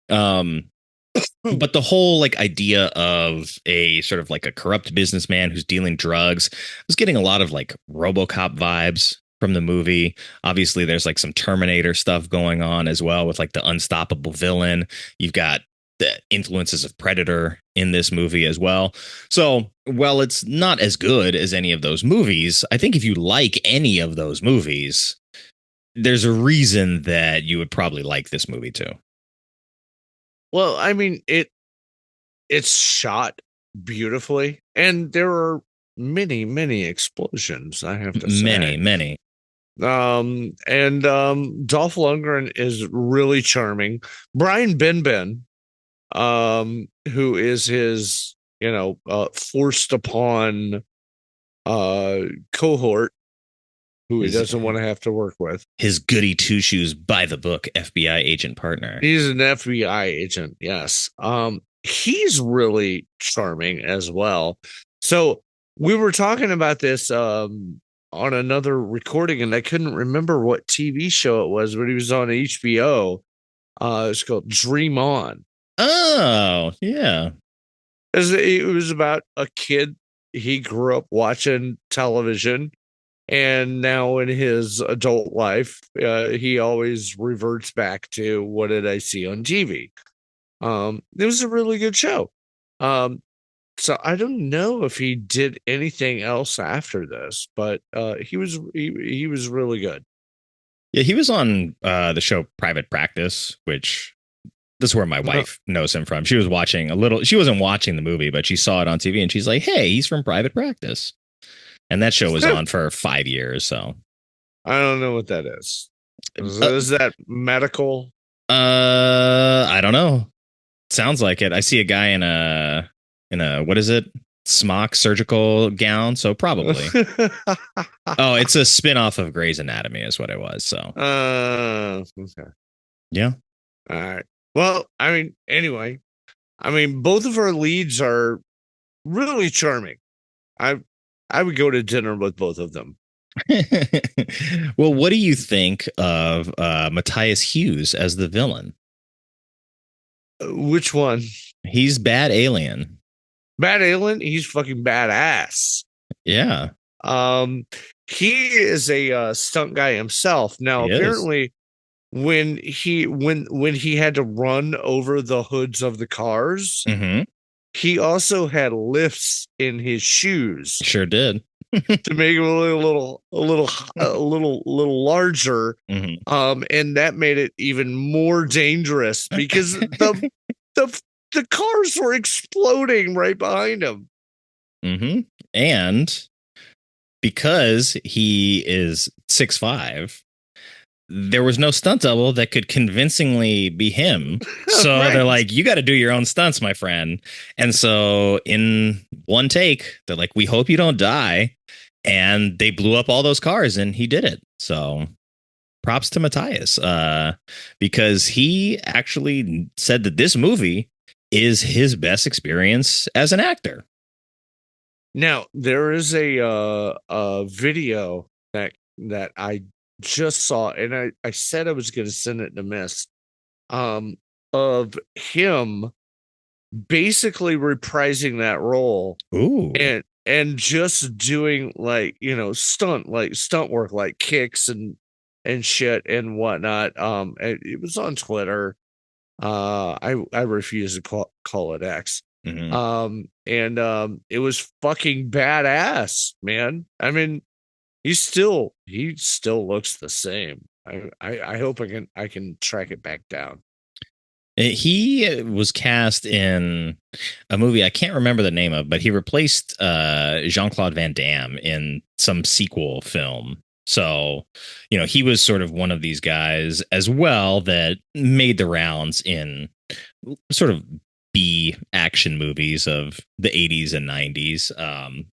But the whole like idea of a sort of like a corrupt businessman who's dealing drugs, I was getting a lot of like RoboCop vibes from the movie. Obviously, there's like some Terminator stuff going on as well with like the unstoppable villain. You've got the influences of Predator in this movie as well. So, while it's not as good as any of those movies, I think if you like any of those movies, there's a reason that you would probably like this movie too. Well, I mean, it's shot beautifully, and there are many explosions, I have to say. Many. And Dolph Lundgren is really charming. Brian Benben, who is his, forced upon cohort, who he doesn't want to have to work with. His goody two shoes by the book FBI agent partner. He's an FBI agent, yes. He's really charming as well. So we were talking about this on another recording, and I couldn't remember what TV show it was, but he was on HBO. It's called Dream On. Oh, yeah. It was about a kid. He grew up watching television, and now in his adult life, he always reverts back to, what did I see on TV? It was a really good show. So I don't know if he did anything else after this, but he was really good. Yeah, he was on the show Private Practice, which this is where my wife knows him from. She was watching she wasn't watching the movie, but she saw it on TV and she's like, hey, he's from Private Practice. And that show was on for 5 years. So I don't know what that is. Is that medical? I don't know. Sounds like it. I see a guy in a what is it? Smock surgical gown. So probably. Oh, it's a spinoff of Grey's Anatomy is what it was. So okay. Yeah. All right. Well, anyway, both of our leads are really charming. I would go to dinner with both of them. Well, what do you think of Matthias Hughes as the villain? Which one? He's bad alien. Bad Alien? He's fucking badass. Yeah, He is a stunt guy himself. Now, he is. apparently, when he had to run over the hoods of the cars, Mm-hmm. he also had lifts in his shoes Sure did. to make him a little larger. Mm-hmm. And that made it even more dangerous because the the cars were exploding right behind him. Mm-hmm. And because he is 6'5", there was no stunt double that could convincingly be him. So Right. they're like, you got to do your own stunts, my friend. And so in one take, they're like, we hope you don't die. And they blew up all those cars and he did it. So props to Matthias, because he actually said that this movie is his best experience as an actor. Now there is a video that I just saw, and I said I was going to send it in a miss, of him basically reprising that role. Ooh. And just doing like stunt work, like kicks and shit and whatnot. And it was on Twitter. I refuse to call it X. Mm-hmm. And it was fucking badass, man. I mean, he still looks the same. I hope I can track it back down. He was cast in a movie I can't remember the name of, but he replaced Jean-Claude Van Damme in some sequel film. So, he was sort of one of these guys as well that made the rounds in sort of B action movies of the 80s and 90s.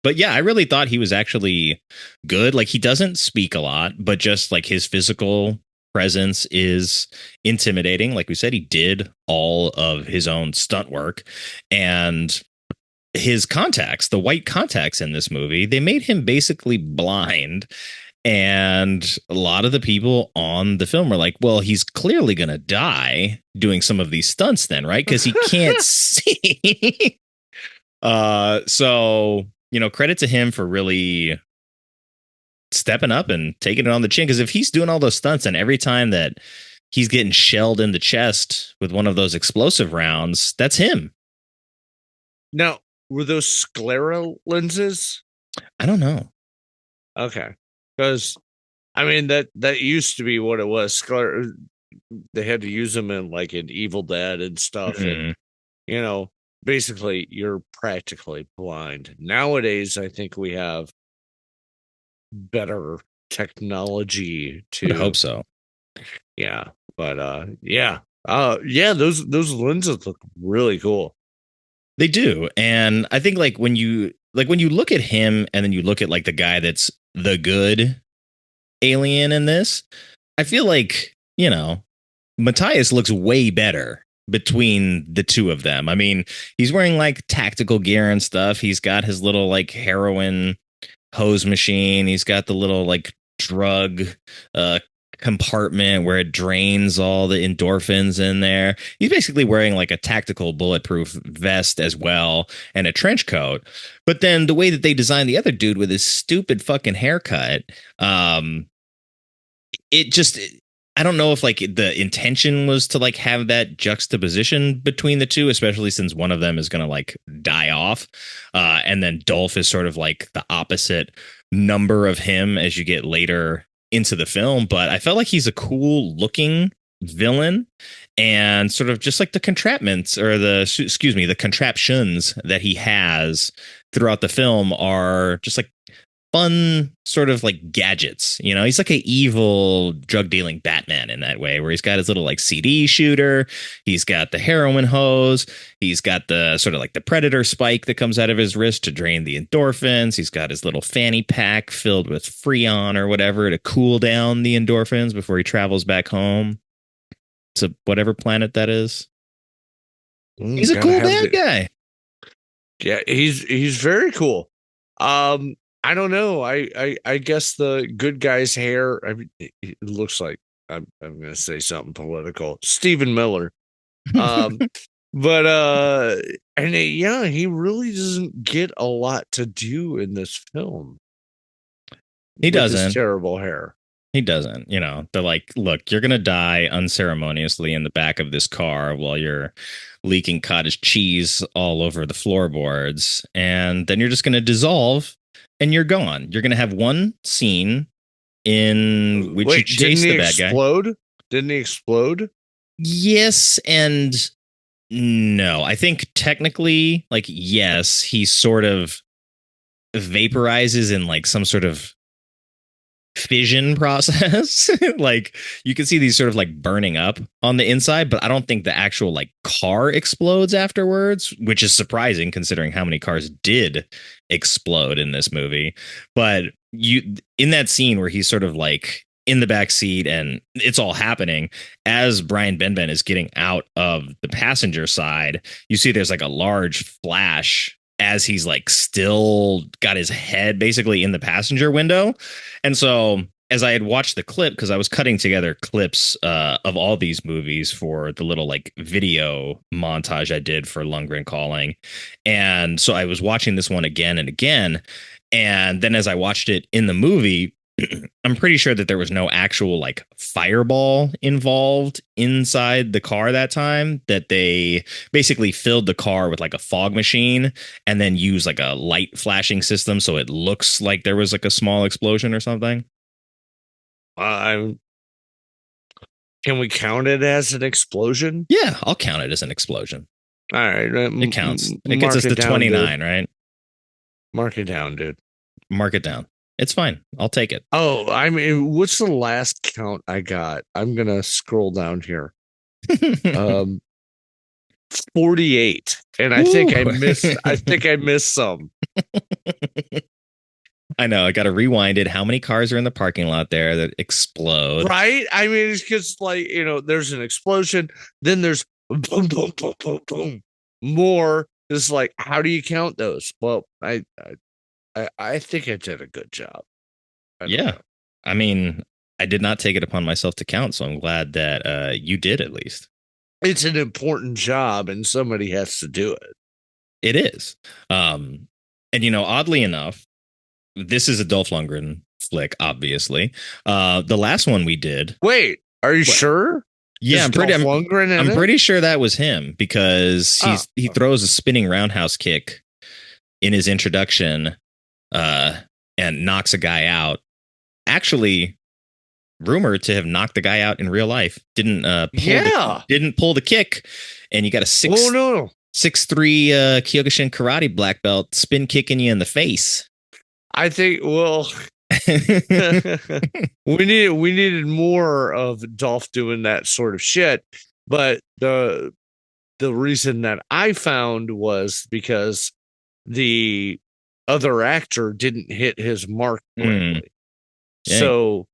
But yeah, I really thought he was actually good. Like, he doesn't speak a lot, but just like his physical presence is intimidating. Like we said, he did all of his own stunt work, and his contacts, the white contacts in this movie, they made him basically blind. And a lot of the people on the film were like, well, he's clearly going to die doing some of these stunts then, right? Because he can't see. So, credit to him for really stepping up and taking it on the chin. Because if he's doing all those stunts and every time that he's getting shelled in the chest with one of those explosive rounds, that's him. Now, were those sclera lenses? I don't know. Okay. Because, I mean, that used to be what it was. They had to use them in like an Evil Dead and stuff. Mm-hmm. And, basically, you're practically blind. Nowadays, I think we have better technology to. I hope so. Yeah. But, yeah. Those lenses look really cool. They do. And I think when you look at him and then you look at like the guy that's the good alien in this, I feel like, Matthias looks way better between the two of them. I mean, he's wearing like tactical gear and stuff. He's got his little like heroin hose machine. He's got the little like drug compartment where it drains all the endorphins in there. He's basically wearing like a tactical bulletproof vest as well and a trench coat. But then the way that they designed the other dude with his stupid fucking haircut, it just, I don't know if like the intention was to like have that juxtaposition between the two, especially since one of them is going to like die off. And then Dolph is sort of like the opposite number of him as you get later into the film. But I felt like he's a cool looking villain, and sort of just like the contraptions the contraptions that he has throughout the film are just like fun sort of like gadgets. He's like an evil drug dealing Batman in that way, where he's got his little like CD shooter, he's got the heroin hose, he's got the sort of like the predator spike that comes out of his wrist to drain the endorphins, he's got his little fanny pack filled with Freon or whatever to cool down the endorphins before he travels back home to whatever planet that is. He's a cool bad guy. Yeah, he's very cool. I don't know. I guess the good guy's hair. I mean, it looks like I'm going to say something political. Stephen Miller. Um, but yeah, he really doesn't get a lot to do in this film. He with doesn't. his terrible hair. He doesn't. You know, they're like, look, you're gonna die unceremoniously in the back of this car while you're leaking cottage cheese all over the floorboards, and then you're just gonna dissolve and you're gone. You're gonna have one scene in which you chase the bad guy. Didn't he explode? Yes and no. I think technically, like, yes, he sort of vaporizes in like some sort of fission process. Like, you can see these sort of like burning up on the inside, but I don't think the actual like car explodes afterwards, which is surprising considering how many cars did explode in this movie. But you, in that scene where he's sort of like in the back seat and it's all happening as Brian Benben is getting out of the passenger side, you see there's like a large flash as he's like still got his head basically in the passenger window. And so as I had watched the clip, because I was cutting together clips of all these movies for the little like video montage I did for Lundgren Calling. And so I was watching this one again and again. And then as I watched it in the movie, I'm pretty sure that there was no actual like fireball involved inside the car that time, that they basically filled the car with like a fog machine and then used like a light flashing system. So it looks like there was like a small explosion or something. Can we count it as an explosion? Yeah, I'll count it as an explosion. All right. It counts. It gets us to 29, right? Mark it down, dude. Mark it down. It's fine. I'll take it. Oh, I mean, what's the last count I got? I'm going to scroll down here. 48. And I think I missed some. I know. I got to rewind it. How many cars are in the parking lot there that explode? Right? I mean, it's just like, there's an explosion. Then there's boom, boom, boom, boom, boom. More. It's like, how do you count those? Well, I think I did a good job. Yeah. Know. I mean, I did not take it upon myself to count, so I'm glad that you did at least. It's an important job and somebody has to do it. It is. And, oddly enough, this is a Dolph Lundgren flick, obviously. The last one we did. Wait, are you sure? Yeah, I'm pretty sure that was him because he throws a spinning roundhouse kick in his introduction and knocks a guy out. Actually, rumored to have knocked the guy out in real life. Didn't pull the kick, and you got a 6'3" Kyokushin karate black belt spin kicking you in the face. I think we needed more of Dolph doing that sort of shit, but the reason that I found was because the other actor didn't hit his mark correctly. So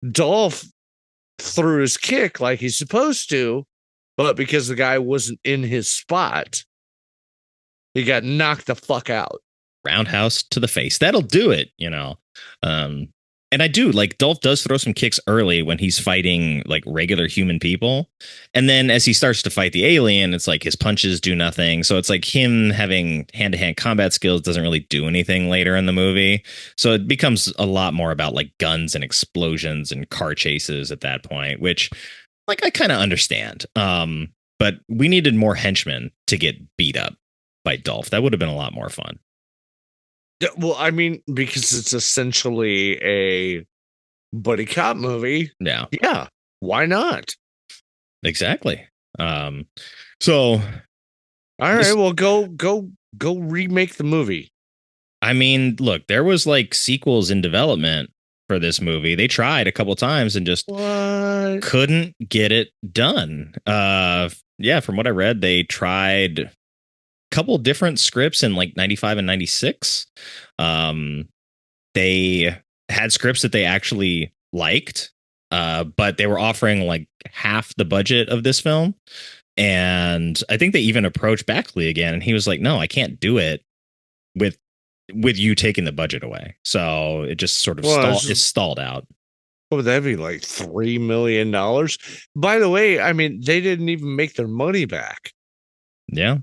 Dolph threw his kick like he's supposed to, but because the guy wasn't in his spot, he got knocked the fuck out. Roundhouse to the face. That'll do it, And I do like Dolph does throw some kicks early when he's fighting like regular human people. And then as he starts to fight the alien, it's like his punches do nothing. So it's like him having hand-to-hand combat skills doesn't really do anything later in the movie. So it becomes a lot more about like guns and explosions and car chases at that point, which like I kind of understand. But we needed more henchmen to get beat up by Dolph. That would have been a lot more fun. Well, I mean, because it's essentially a buddy cop movie. Yeah. Yeah. Why not? Exactly. All right. Well, go remake the movie. I mean, look, there was like sequels in development for this movie. They tried a couple times and just couldn't get it done. Yeah. From what I read, they tried couple different scripts in like 95 and 96. They had scripts that they actually liked, but they were offering like half the budget of this film. And I think they even approached Baxley again, and he was like, no, I can't do it with with you taking the budget away. So it just sort of it's stalled out. What would that be, like $3 million? By the way, I mean, they didn't even make their money back. Yeah.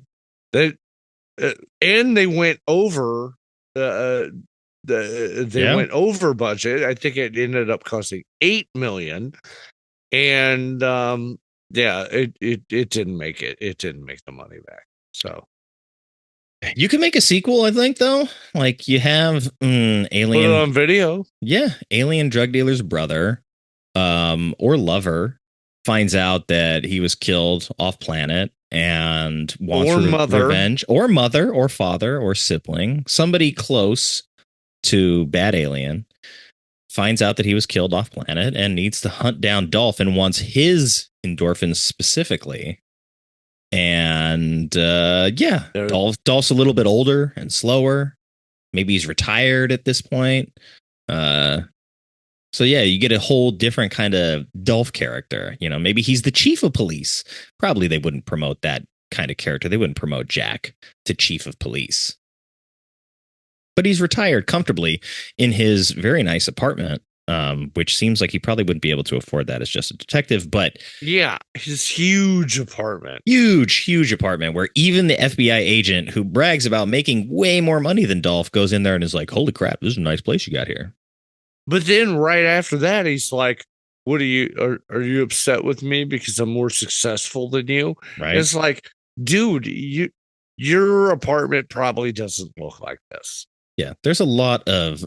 And they went over went over budget. I think it ended up costing $8 million. And it didn't make it. It didn't make the money back. So you can make a sequel, I think, though. Like you have Alien put it on video. Yeah, alien drug dealer's brother, or lover, finds out that he was killed off planet and wants revenge, or mother, or father, or sibling, somebody close to bad alien, finds out that he was killed off planet and needs to hunt down Dolph and wants his endorphins specifically. And Dolph's a little bit older and slower. Maybe he's retired at this point. So yeah, you get a whole different kind of Dolph character. You know, maybe he's the chief of police. Probably they wouldn't promote that kind of character. They wouldn't promote Jack to chief of police. But he's retired comfortably in his very nice apartment, which seems like he probably wouldn't be able to afford that as just a detective. But yeah, his huge apartment where even the FBI agent who brags about making way more money than Dolph goes in there and is like, holy crap, this is a nice place you got here. But then right after that, he's like, what are you upset with me because I'm more successful than you? Right. It's like, dude, your apartment probably doesn't look like this. Yeah, there's a lot of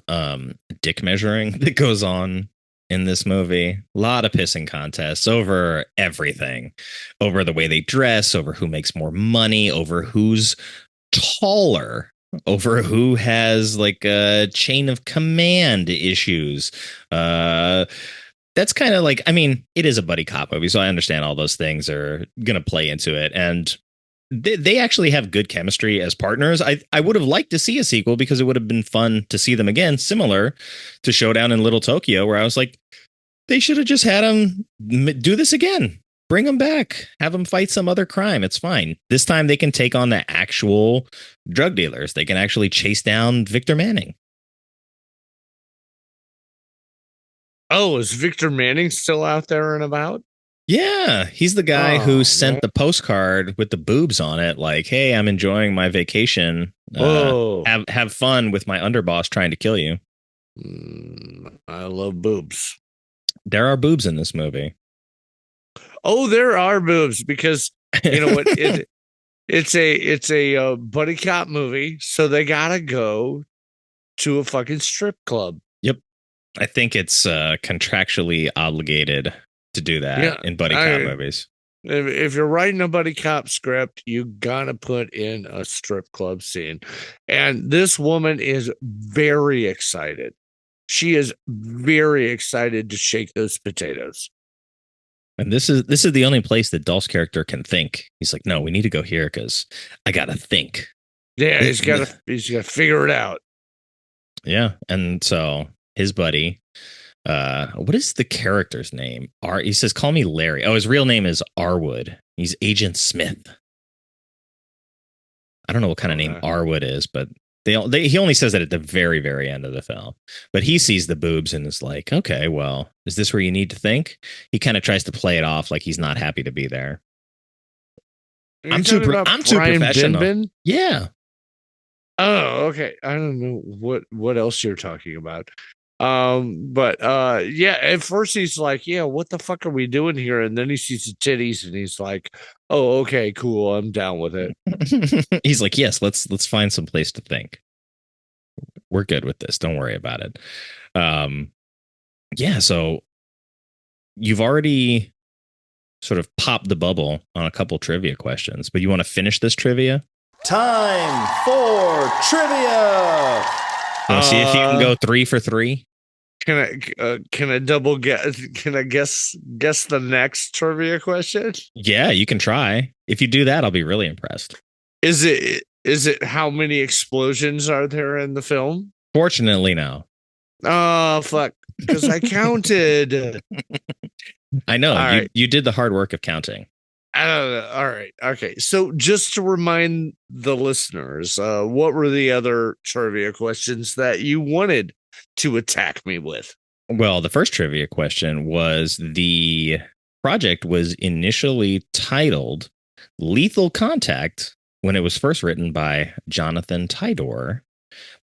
dick measuring that goes on in this movie. A lot of pissing contests over everything, over the way they dress, over who makes more money, over who's taller, over who has like a chain of command issues. That's kind of like, I mean, it is a buddy cop movie, so I understand all those things are going to play into it. And they actually have good chemistry as partners. I would have liked to see a sequel because it would have been fun to see them again, similar to Showdown in Little Tokyo, where I was like, they should have just had them do this again. Bring them back. Have them fight some other crime. It's fine. This time they can take on the actual drug dealers. They can actually chase down Victor Manning. Oh, is Victor Manning still out there and about? Yeah, he's the guy who sent the postcard with the boobs on it. Like, hey, I'm enjoying my vacation. Have fun with my underboss trying to kill you. I love boobs. There are boobs in this movie. Oh, there are boobs because you know what? It's a buddy cop movie, so they gotta go to a fucking strip club. Yep, I think it's contractually obligated to do that in buddy cop movies. If you're writing a buddy cop script, you gotta put in a strip club scene. And this woman is very excited. She is very excited to shake those potatoes. And this is the only place that Dolph's character can think. He's like, no, we need to go here because I gotta think. Yeah, he's gotta figure it out. Yeah, and so his buddy. What is the character's name? He says, call me Larry. Oh, his real name is Arwood. He's Agent Smith. I don't know what kind of name Arwood is, but he only says that at the very, very end of the film. But he sees the boobs and is like, okay, well, is this where you need to think? He kind of tries to play it off like he's not happy to be there. I'm too professional. Benben? Yeah. Oh, okay. I don't know what else you're talking about. Yeah, at first he's like, yeah, what the fuck are we doing here? And then he sees the titties and he's like, oh, okay, cool, I'm down with it. He's like, yes, let's find some place to think. We're good with this, don't worry about it. Yeah, so you've already sort of popped the bubble on a couple trivia questions, but you want to finish this trivia? Time for trivia. See if you can go 3 for 3. Can I double guess? Can I guess the next trivia question? Yeah, you can try. If you do that, I'll be really impressed. Is it how many explosions are there in the film? Fortunately, no. Oh fuck! Because I counted. I know you did the hard work of counting. I don't know. All right. Okay. So just to remind the listeners, what were the other trivia questions that you wanted to attack me with? Well, the first trivia question was the project was initially titled Lethal Contact when it was first written by Jonathan Tydor.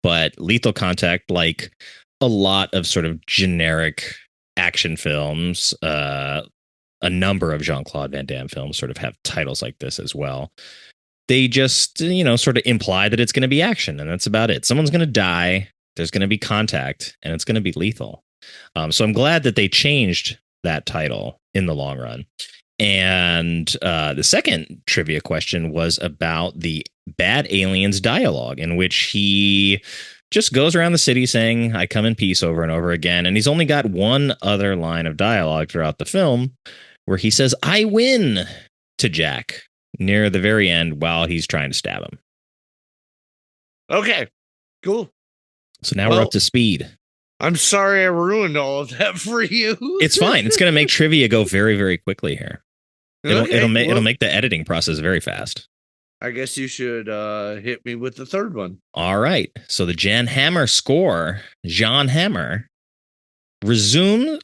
But Lethal Contact, like a lot of sort of generic action films, a number of Jean-Claude Van Damme films sort of have titles like this as well. They just, sort of imply that it's going to be action, and that's about it. Someone's going to die, there's going to be contact, and it's going to be lethal. So I'm glad that they changed that title in the long run. And the second trivia question was about the Bad Aliens dialogue, in which he just goes around the city saying, "I come in peace," over and over again. And he's only got one other line of dialogue throughout the film where he says, "I win," to Jack near the very end while he's trying to stab him. Okay, cool. So now we're up to speed. I'm sorry I ruined all of that for you. It's fine. It's going to make trivia go very, very quickly here. It'll make the editing process very fast. I guess you should hit me with the third one. All right. So the Jan Hammer score, Jan Hammer, reuses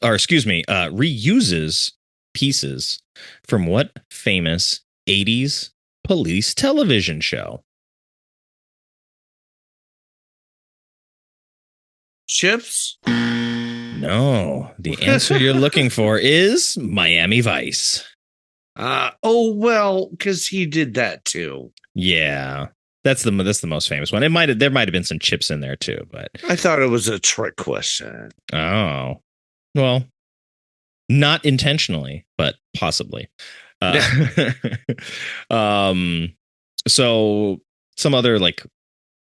pieces from what famous 80s police television show? Chips? No. The answer you're looking for is Miami Vice. Because he did that too. Yeah. That's the most famous one. There might have been some chips in there too, but I thought it was a trick question. Oh. Well, not intentionally, but possibly. So some other like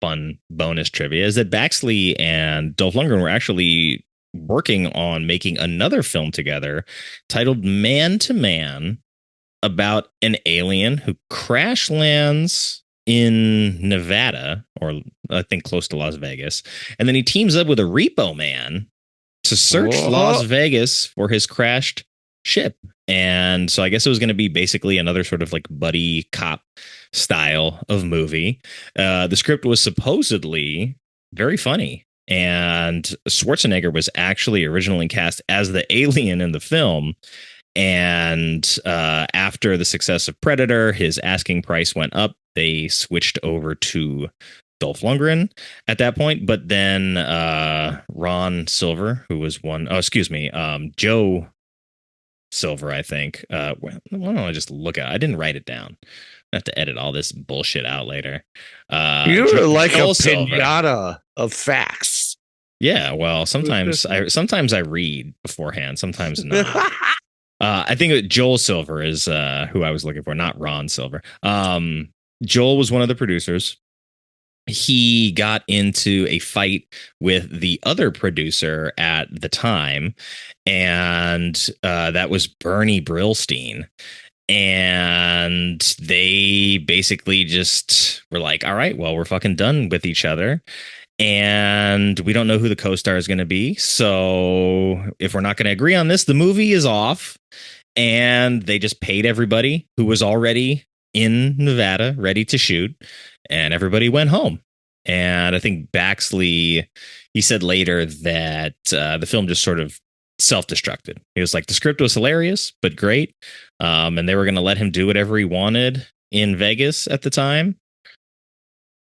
fun bonus trivia is that Baxley and Dolph Lundgren were actually working on making another film together titled Man to Man, about an alien who crash lands in Nevada, or I think close to Las Vegas, and then he teams up with a repo man to search Las Vegas for his crashed ship. And so I guess it was going to be basically another sort of like buddy cop style of movie. The script was supposedly very funny, and Schwarzenegger was actually originally cast as the alien in the film. And after the success of Predator, his asking price went up. They switched over to Dolph Lundgren at that point. But then Ron Silver, who was Joe Silver, I think. Why don't I just look at it? I didn't write it down. I have to edit all this bullshit out later. You're like a pinata of facts. Yeah, well, sometimes I read beforehand, sometimes not. I think Joel Silver is who I was looking for, not Ron Silver. Joel was one of the producers. He got into a fight with the other producer at the time, and that was Bernie Brillstein. And they basically just were like, all right, well, we're fucking done with each other. And we don't know who the co-star is going to be. So if we're not going to agree on this, the movie is off. And they just paid everybody who was already in Nevada ready to shoot. And everybody went home. And I think Baxley, he said later that the film just sort of self-destructed. He was like, the script was hilarious, but great. And they were going to let him do whatever he wanted in Vegas at the time.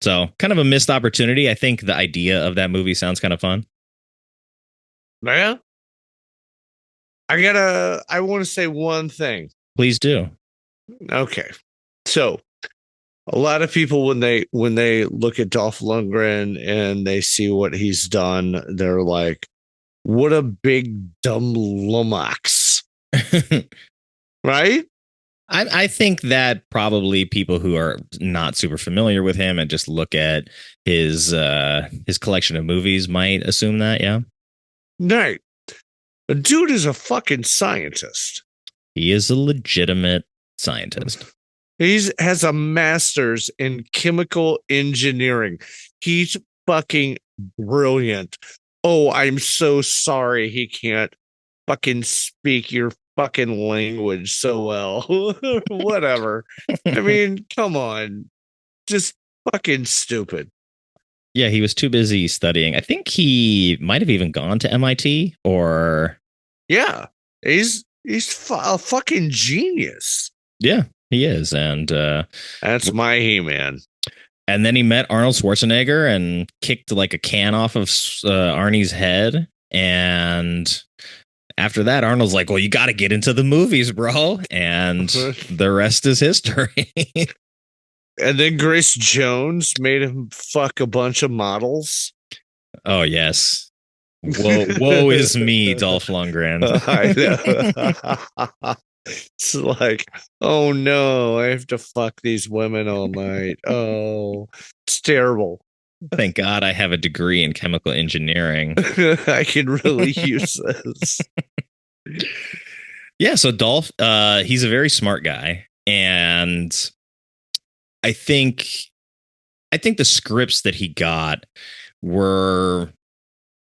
So kind of a missed opportunity. I think the idea of that movie sounds kind of fun. Yeah. I want to say one thing. Please do. Okay. So a lot of people, when they look at Dolph Lundgren and they see what he's done, they're like, what a big dumb lummox. Right? I think that probably people who are not super familiar with him and just look at his collection of movies might assume that, yeah. Right. The dude is a fucking scientist. He is a legitimate scientist. He has a master's in chemical engineering. He's fucking brilliant. Oh, I'm so sorry he can't fucking speak your fucking language so well. Whatever. I mean, come on. Just fucking stupid. Yeah, he was too busy studying. I think he might have even gone to MIT or. Yeah, he's a fucking genius. Yeah, he is. And that's my He-Man. And then he met Arnold Schwarzenegger and kicked like a can off of Arnie's head. And after that, Arnold's like, well, you got to get into the movies, bro. And the rest is history. And then Grace Jones made him fuck a bunch of models. Oh, yes. Woe is me, Dolph Lundgren. I know. It's like, oh no, I have to fuck these women all night. Oh, it's terrible. Thank God I have a degree in chemical engineering. I can really use this. Yeah, so Dolph, he's a very smart guy. And I think the scripts that he got were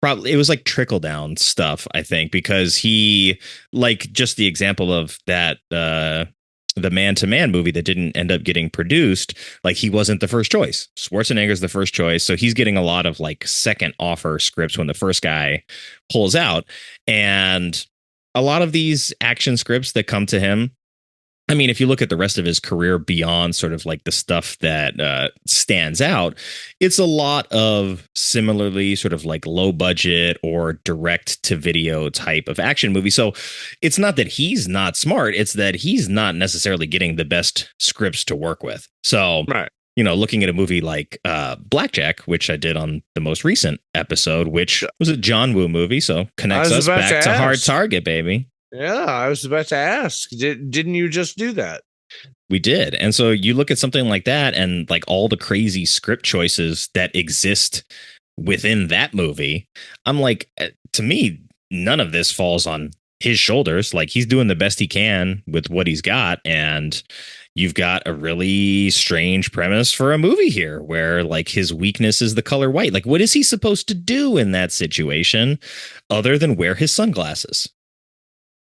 probably, it was like trickle down stuff, I think, because he, like just the example of that the Man to Man movie that didn't end up getting produced, like he wasn't the first choice. Schwarzenegger's the first choice, so he's getting a lot of like second offer scripts when the first guy pulls out. And a lot of these action scripts that come to him, I mean, if you look at the rest of his career beyond sort of like the stuff that stands out, it's a lot of similarly sort of like low budget or direct to video type of action movie. So it's not that he's not smart. It's that he's not necessarily getting the best scripts to work with. So, right. You know, looking at a movie like Blackjack, which I did on the most recent episode, which was a John Woo movie. So connects us back to Hard Target, baby. Yeah, I was about to ask. Didn't you just do that? We did. And so you look at something like that and like all the crazy script choices that exist within that movie. I'm like, to me, none of this falls on his shoulders. Like he's doing the best he can with what he's got. And you've got a really strange premise for a movie here where like his weakness is the color white. Like what is he supposed to do in that situation other than wear his sunglasses?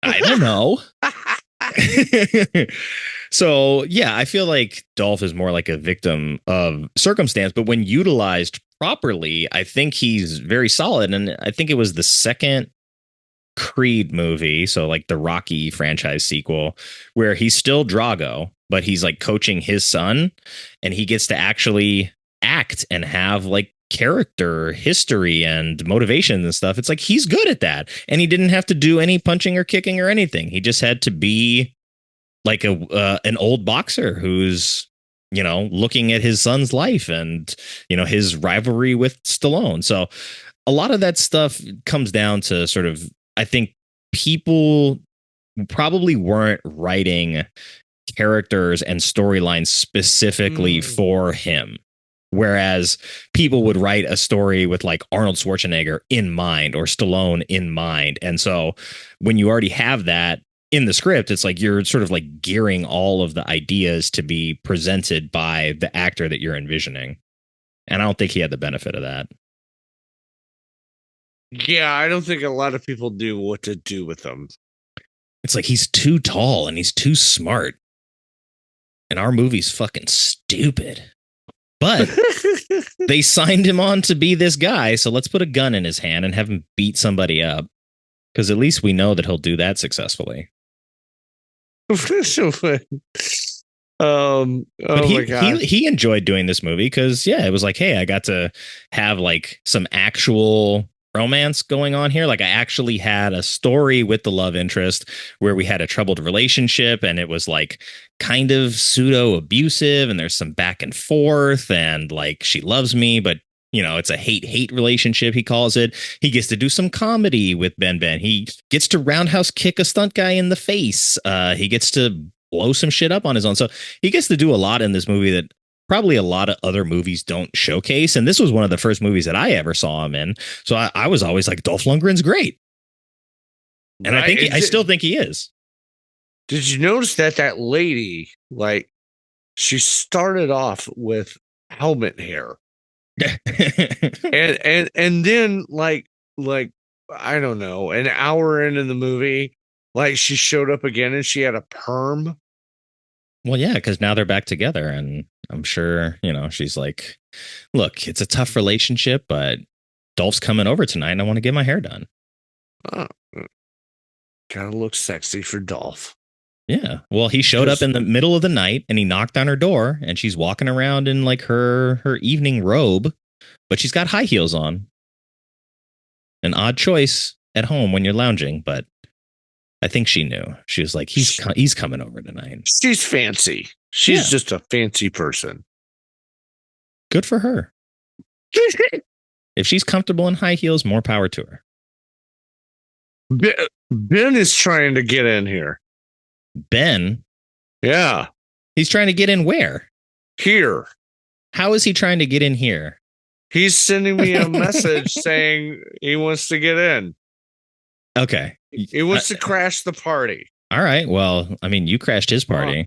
I don't know. So, yeah, I feel like Dolph is more like a victim of circumstance, but when utilized properly, I think he's very solid. And I think it was the second Creed movie, so like the Rocky franchise sequel, where he's still Drago, but he's like coaching his son and he gets to actually act and have like character history and motivation and stuff. It's like he's good at that, and he didn't have to do any punching or kicking or anything. He just had to be like an old boxer who's, you know, looking at his son's life and, you know, his rivalry with Stallone. So a lot of that stuff comes down to sort of, I think people probably weren't writing characters and storylines specifically for him. Whereas people would write a story with like Arnold Schwarzenegger in mind or Stallone in mind. And so when you already have that in the script, it's like you're sort of like gearing all of the ideas to be presented by the actor that you're envisioning. And I don't think he had the benefit of that. Yeah, I don't think a lot of people knew what to do with them. It's like he's too tall and he's too smart. And our movie's fucking stupid. But they signed him on to be this guy, so let's put a gun in his hand and have him beat somebody up. Because at least we know that he'll do that successfully. My God. He enjoyed doing this movie because, yeah, it was like, hey, I got to have like some actual romance going on here. Like I actually had a story with the love interest where we had a troubled relationship and it was like kind of pseudo abusive and there's some back and forth and like she loves me, but you know, it's a hate relationship, he calls it. He gets to do some comedy with Benben. He gets to roundhouse kick a stunt guy in the face. He gets to blow some shit up on his own. So he gets to do a lot in this movie that probably a lot of other movies don't showcase. And this was one of the first movies that I ever saw him in. So I was always like, Dolph Lundgren's great. And right. I still think he is. Did you notice that lady, like, she started off with helmet hair. and then like I don't know, an hour into the movie, Like she showed up again and she had a perm. Well, yeah, because now they're back together, and I'm sure, she's like, look, it's a tough relationship, but Dolph's coming over tonight and I want to get my hair done. Oh, gotta look sexy for Dolph. Yeah. Well, he showed up in the middle of the night and he knocked on her door and she's walking around in like her evening robe, but she's got high heels on. An odd choice at home when you're lounging, but I think she knew. She was like, he's coming over tonight. She's fancy. She's just a fancy person. Good for her. If she's comfortable in high heels, more power to her. Ben is trying to get in here. Ben? Yeah. He's trying to get in where? Here. How is he trying to get in here? He's sending me a message saying he wants to get in. Okay. He wants to crash the party. All right. Well, I mean, you crashed his party.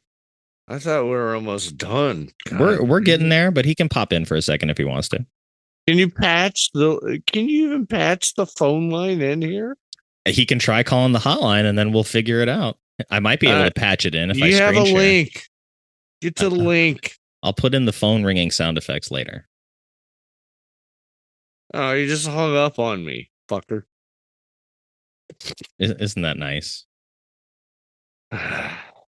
I thought we were almost done. We're getting there, but he can pop in for a second if he wants to. Can you even patch the phone line in here? He can try calling the hotline and then we'll figure it out. I might be able to patch it in if I screen share. You have a link. Get to the link. I'll put in the phone ringing sound effects later. Oh, you just hung up on me, fucker. Isn't that nice? All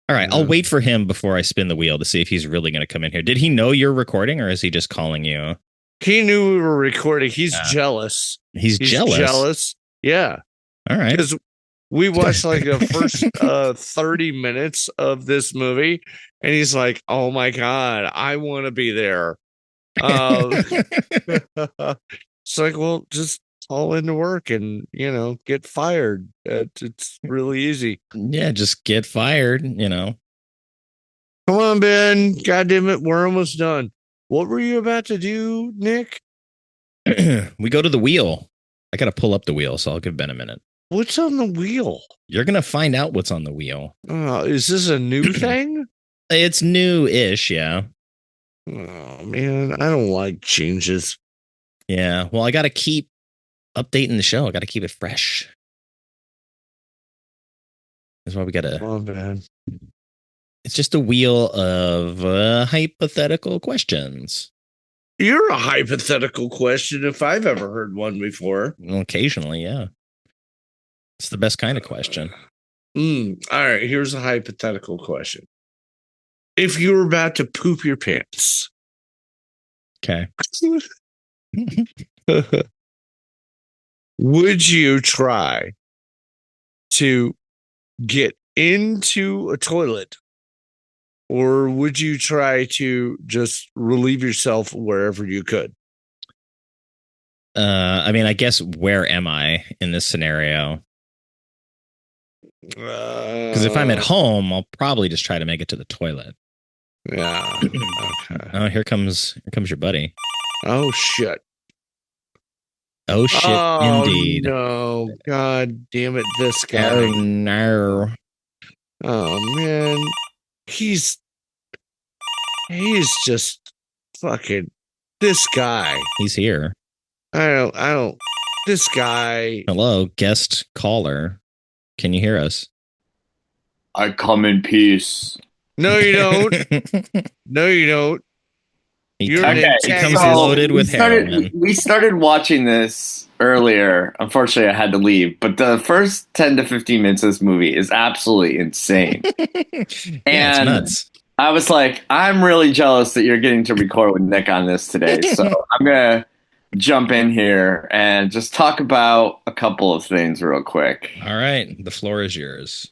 right, I'll wait for him before I spin the wheel to see if he's really going to come in here. Did he know you're recording or is he just calling you? He knew we were recording. He's jealous. He's jealous? Yeah. All right. Because we watched like the first 30 minutes of this movie, and he's like, "Oh my God, I want to be there." It's like, well, just call into work and, get fired. It's really easy. Yeah, just get fired, Come on, Ben. God damn it, we're almost done. What were you about to do, Nick? We go to the wheel. I got to pull up the wheel, so I'll give Ben a minute. What's on the wheel? You're going to find out what's on the wheel. Is this a new thing? It's new-ish, yeah. Oh, man, I don't like changes. Yeah, well, I got to keep updating the show. I got to keep it fresh. That's why we got to... Oh, man. It's just a wheel of hypothetical questions. You're a hypothetical question if I've ever heard one before. Well, occasionally, yeah. It's the best kind of question. All right, here's a hypothetical question. If you were about to poop your pants. Okay. Would you try to get into a toilet? Or would you try to just relieve yourself wherever you could? I mean, I guess where am I in this scenario? Because if I'm at home, I'll probably just try to make it to the toilet. Yeah. Okay. Oh, here comes your buddy. Oh shit. Oh shit! Indeed. No, God damn it! This guy. Oh no. Oh man, he's just fucking this guy. He's here. I don't. This guy. Hello, guest caller. Can you hear us? I come in peace. No, you don't. No, you don't. He comes loaded with heroin. We started watching this earlier. Unfortunately, I had to leave. But the first 10 to 15 minutes of this movie is absolutely insane. It's nuts. I was like, I'm really jealous that you're getting to record with Nick on this today. So I'm going to jump in here and just talk about a couple of things real quick. All right. The floor is yours.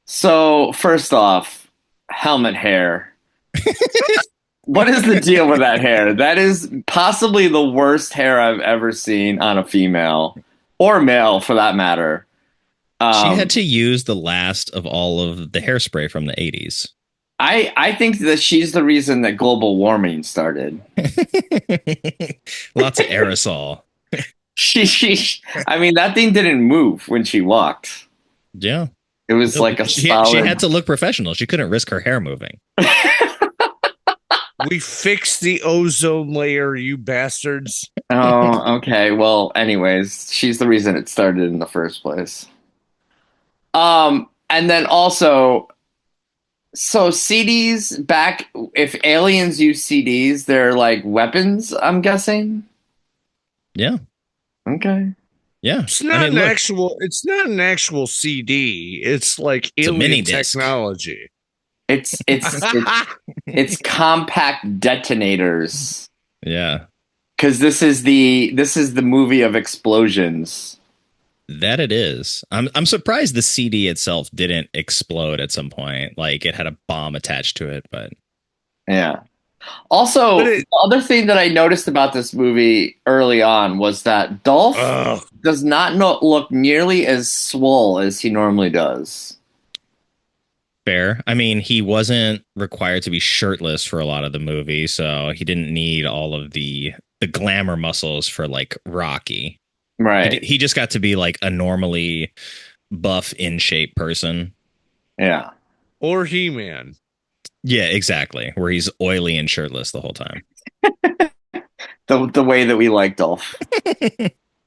So first off, helmet hair. What is the deal with that hair? That is possibly the worst hair I've ever seen on a female or male for that matter. She had to use the last of all of the hairspray from the 80s. I think that she's the reason that global warming started. Lots of aerosol. I mean, that thing didn't move when she walked. Yeah. It was like a solid... She had to look professional. She couldn't risk her hair moving. We fixed the ozone layer, you bastards. Oh, okay. Well, anyways, she's the reason it started in the first place. And then also, so CDs back, if aliens use CDs, they're like weapons, I'm guessing. Yeah. Okay. Yeah. It's not it's not an actual CD. It's like alien technology. It's compact detonators. Yeah. Because this is the movie of explosions. That it is. I'm surprised the CD itself didn't explode at some point. Like it had a bomb attached to it, but yeah. Also, the other thing that I noticed about this movie early on was that Dolph does not look nearly as swole as he normally does. Fair. I mean, he wasn't required to be shirtless for a lot of the movie, so he didn't need all of the glamour muscles for like Rocky. Right. He just got to be like a normally buff, in shape person. Yeah. Or He-Man. Yeah, exactly. Where he's oily and shirtless the whole time. the way that we like Dolph.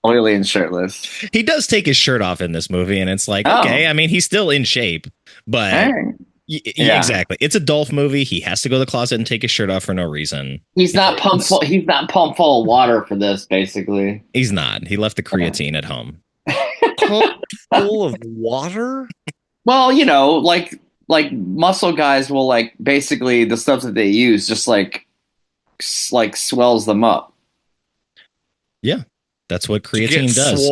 Oily and shirtless. He does take his shirt off in this movie, and it's like, okay, I mean, he's still in shape, but yeah, exactly. It's a Dolph movie. He has to go to the closet and take his shirt off for no reason. He's not pumped full of water for this, basically. He's not. He left the creatine at home. Pumped full of water? Well, you know, like muscle guys will like basically the stuff that they use just like swells them up. Yeah. That's what creatine does.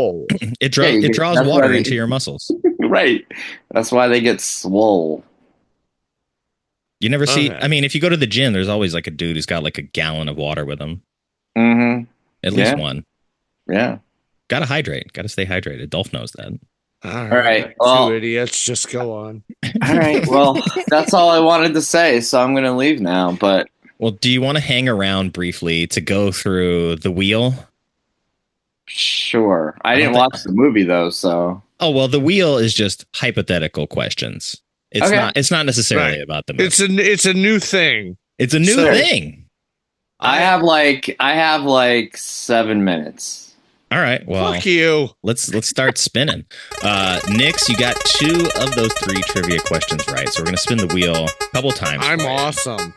It draws water into your muscles. Right. That's why they get swole. You never see. I mean, if you go to the gym, there's always like a dude who's got like a gallon of water with him. Mm-hmm. At least one. Yeah. Gotta hydrate. Gotta stay hydrated. Dolph knows that. All right. Well, two idiots, just go on. All right. Well, that's all I wanted to say. So I'm going to leave now. But well, do you want to hang around briefly to go through the wheel? Sure. I didn't watch the movie though, so. Oh well, the wheel is just hypothetical questions. It's not. It's not necessarily about the movie. It's a new thing. It's a new thing. I have like 7 minutes. All right. Well, fuck you. Let's start spinning. Nix, you got 2 of those 3 trivia questions right, so we're gonna spin the wheel a couple times. I'm awesome.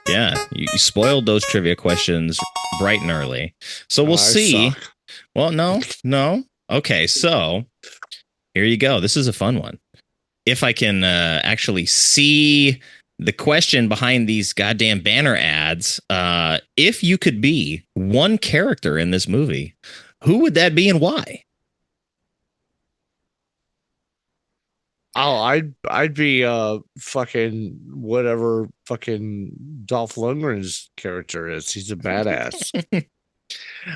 Yeah, you spoiled those trivia questions bright and early, so we'll see. Suck. Well, no. Okay, so here you go. This is a fun one. If I can actually see the question behind these goddamn banner ads, if you could be one character in this movie, who would that be and why? Oh, I'd be fucking whatever fucking Dolph Lundgren's character is. He's a badass.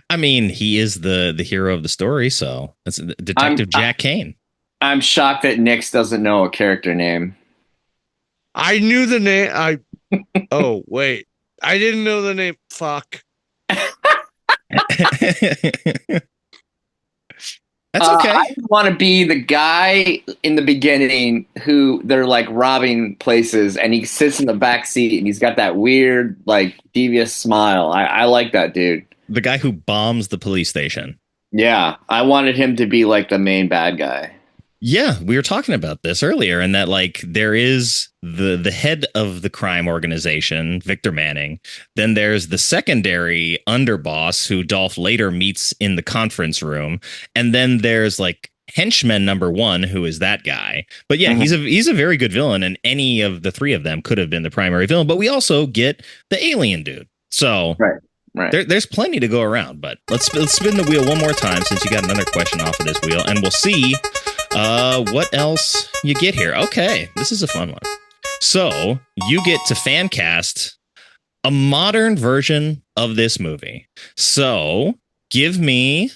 I mean, he is the hero of the story, so that's Detective Jack Kane. I'm shocked that Nix doesn't know a character name. I knew the name. Oh, wait. I didn't know the name. Fuck. That's okay. I want to be the guy in the beginning who they're like robbing places and he sits in the back seat and he's got that weird, like devious smile. I like that dude. The guy who bombs the police station. Yeah. I wanted him to be like the main bad guy. Yeah, we were talking about this earlier, and that like there is the head of the crime organization, Victor Manning. Then there's the secondary underboss who Dolph later meets in the conference room, and then there's like henchman number 1, who is that guy. But yeah, he's a very good villain, and any of the 3 of them could have been the primary villain. But we also get the alien dude. So right. There's plenty to go around. But let's spin the wheel one more time since you got another question off of this wheel, and we'll see. What else you get here? Okay, this is a fun one. So you get to fan cast a modern version of this movie. So give me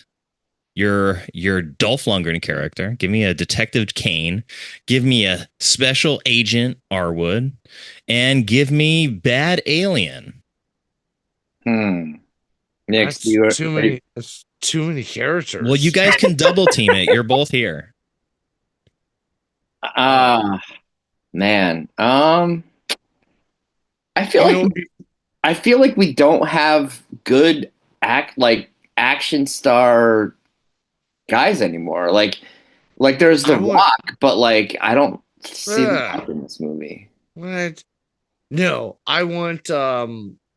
your Dolph Lundgren character. Give me a Detective Kane. Give me a Special Agent Arwood, and give me Bad Alien. Next, too many characters. Well, you guys can double team it. You're both here. Man. I feel like we don't have good action star guys anymore. Like there's The Rock, but like I don't see the Rock in this movie. What? No, I want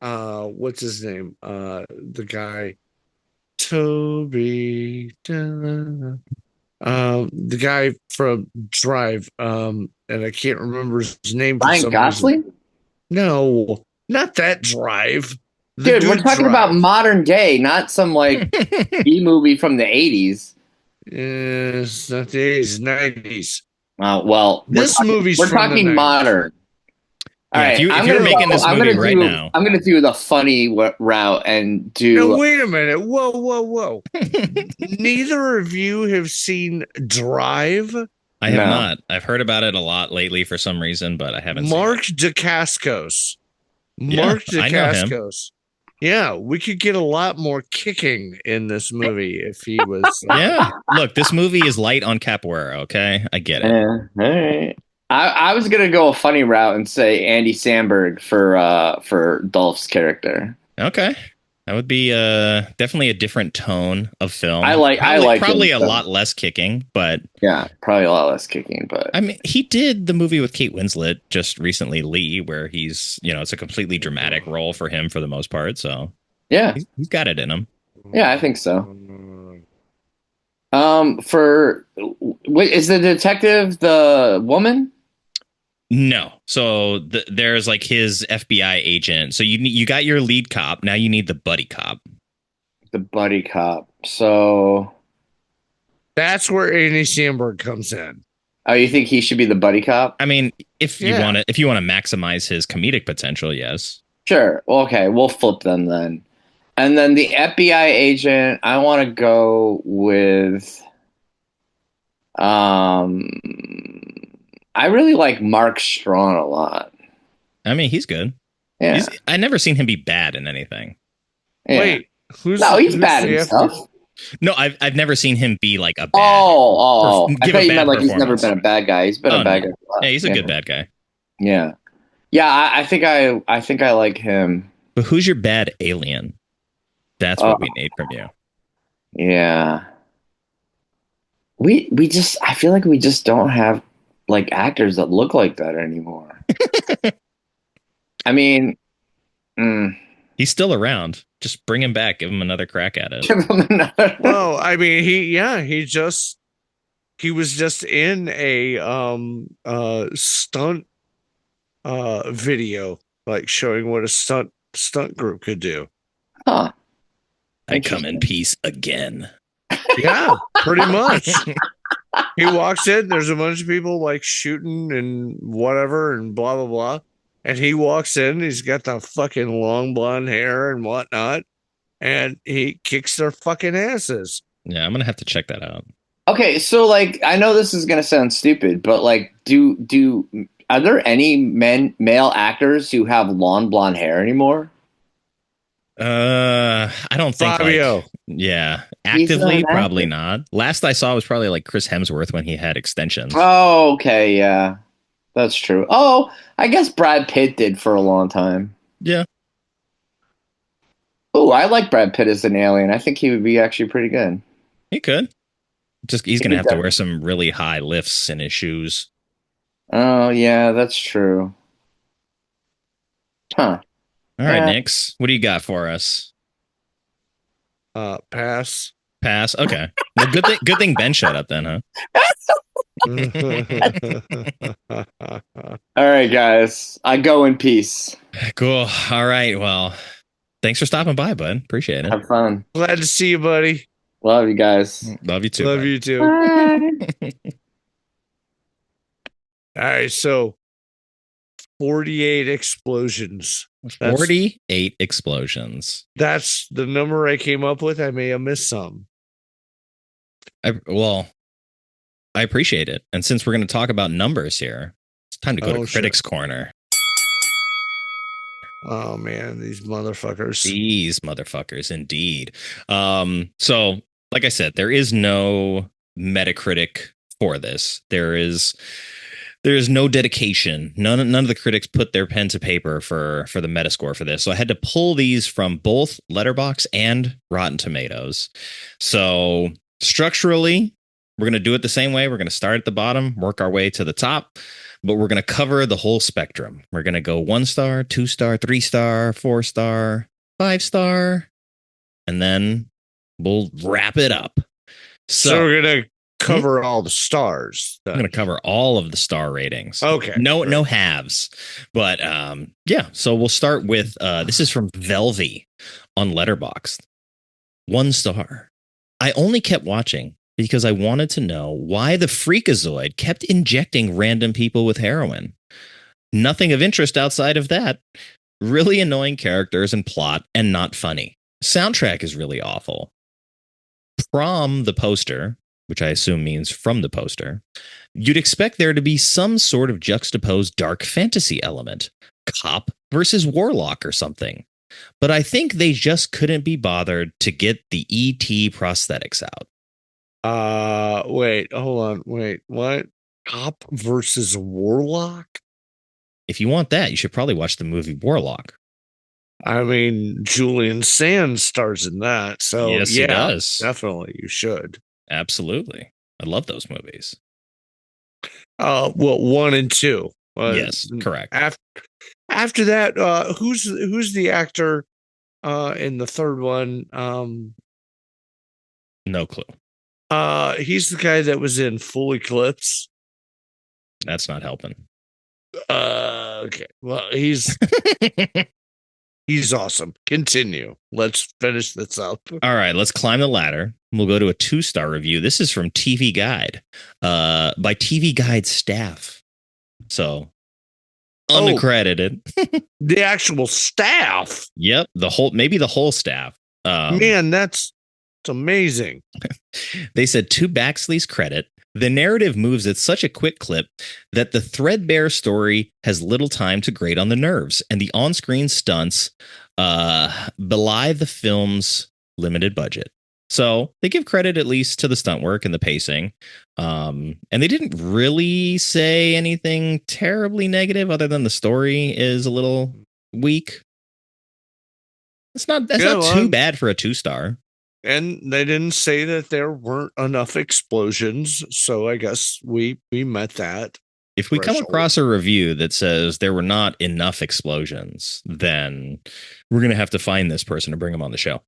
what's his name? The guy Toby. The guy from Drive. And I can't remember his name for Ryan some Gosling? reason. No, not that Drive. Dude, we're talking about modern day, not some like B movie from the 80s. It's not the 80s, 90s. Well, this movie's we're from talking the 90s. Modern. All right, if you're making this movie right now, I'm going to do the funny route and do. No, wait a minute. Whoa. Neither of you have seen Drive? I have not. I've heard about it a lot lately for some reason, but I haven't Mark seen Dacascos. Yeah, Mark I know him. Dacascos. Yeah, we could get a lot more kicking in this movie if he was. Yeah, look, this movie is light on capoeira. Okay, I get it. All right. I was gonna go a funny route and say Andy Samberg for Dolph's character. Okay, that would be definitely a different tone of film. I like probably him, a lot less kicking, but yeah, probably a lot less kicking. But I mean, he did the movie with Kate Winslet just recently, Lee, where he's it's a completely dramatic role for him for the most part. So yeah, he's got it in him. Yeah, I think so. Is the detective the woman? No. So there's like his FBI agent. So you got your lead cop. Now you need the buddy cop. The buddy cop. So that's where Andy Samberg comes in. Oh, you think he should be the buddy cop? I mean, if you want to maximize his comedic potential, yes. Sure. Okay, we'll flip them then. And then the FBI agent, I want to go with I really like Mark Strachan a lot. I mean, he's good. Yeah. I never seen him be bad in anything. Yeah. Wait, he's bad in stuff. No, I've never seen him be like a bad. I thought you meant like he's never been a bad guy. He's been a bad guy. Yeah, he's a good bad guy. Yeah, yeah. I think I like him. But who's your bad alien? That's what we need from you. Yeah. We just I feel like we just don't have like actors that look like that anymore. I mean, he's still around. Just bring him back. Give him another crack at it. Well, I mean, he was just in a stunt video, like showing what a stunt group could do. Huh. I come in peace again. Yeah, pretty much. He walks in, there's a bunch of people like shooting and whatever and blah blah blah. And he walks in, he's got the fucking long blonde hair and whatnot, and he kicks their fucking asses. Yeah, I'm gonna have to check that out. Okay, so like I know this is gonna sound stupid, but like are there any male actors who have long blonde hair anymore? I don't think Fabio. Yeah, actively probably not. Last I saw was probably like Chris Hemsworth when he had extensions. Oh, okay, yeah, that's true. Oh, I guess Brad Pitt did for a long time. Yeah. Oh, I like Brad Pitt as an alien. I think he would be actually pretty good. He could. He's gonna have to wear some really high lifts in his shoes. Oh yeah, that's true. Huh. All right, Nix, what do you got for us? Pass. Okay. Well, good thing Ben showed up then, huh? All right, guys. I go in peace. Cool. All right. Well, thanks for stopping by, bud. Appreciate it. Have fun. Glad to see you, buddy. Love you guys. Love you too. Love you too. All right, so 48 explosions. 48 explosions. That's the number I came up with. I may have missed some. I appreciate it. And since we're going to talk about numbers here, it's time to go to Critics Corner. Oh man, these motherfuckers. These motherfuckers, indeed. So, like I said, there is no Metacritic for this. There is no dedication. None of the critics put their pen to paper for the Metascore for this. So I had to pull these from both Letterboxd and Rotten Tomatoes. So structurally, We're going to do it the same way. We're going to start at the bottom, work our way to the top, but we're going to cover the whole spectrum. We're going to go 1 star, 2 star, 3 star, 4 star, 5 star, and then we'll wrap it up. So we're going to cover all the stars. I'm going to cover all of the star ratings. Okay. No halves. But yeah, so we'll start with this is from Velvy on Letterboxd. 1 star. I only kept watching because I wanted to know why the Freakazoid kept injecting random people with heroin. Nothing of interest outside of that. Really annoying characters and plot, and not funny. Soundtrack is really awful. From the poster, which I assume means from the poster, you'd expect there to be some sort of juxtaposed dark fantasy element. Cop versus Warlock or something. But I think they just couldn't be bothered to get the E.T. prosthetics out. Wait, hold on. Wait, what? Cop versus Warlock? If you want that, you should probably watch the movie Warlock. I mean, Julian Sands stars in that. So, yes, he does. Definitely, you should. Absolutely. I love those movies. Well, 1 and 2. Yes, correct. After that, who's the actor in the third one? No clue. He's the guy that was in Full Eclipse. That's not helping. Okay. Well, he's awesome. Continue. Let's finish this up. All right, let's climb the ladder. We'll go to a 2-star review. This is from TV Guide, by TV Guide staff. So unaccredited. The actual staff. Yep, maybe the whole staff. Man, it's amazing. They said, to Baxley's credit, the narrative moves at such a quick clip that the threadbare story has little time to grate on the nerves, and the on-screen stunts belie the film's limited budget. So they give credit at least to the stunt work and the pacing. And they didn't really say anything terribly negative other than the story is a little weak. That's not too bad for a 2-star. And they didn't say that there weren't enough explosions, so I guess we met that. If we come across a review that says there were not enough explosions, then we're going to have to find this person to bring him on the show.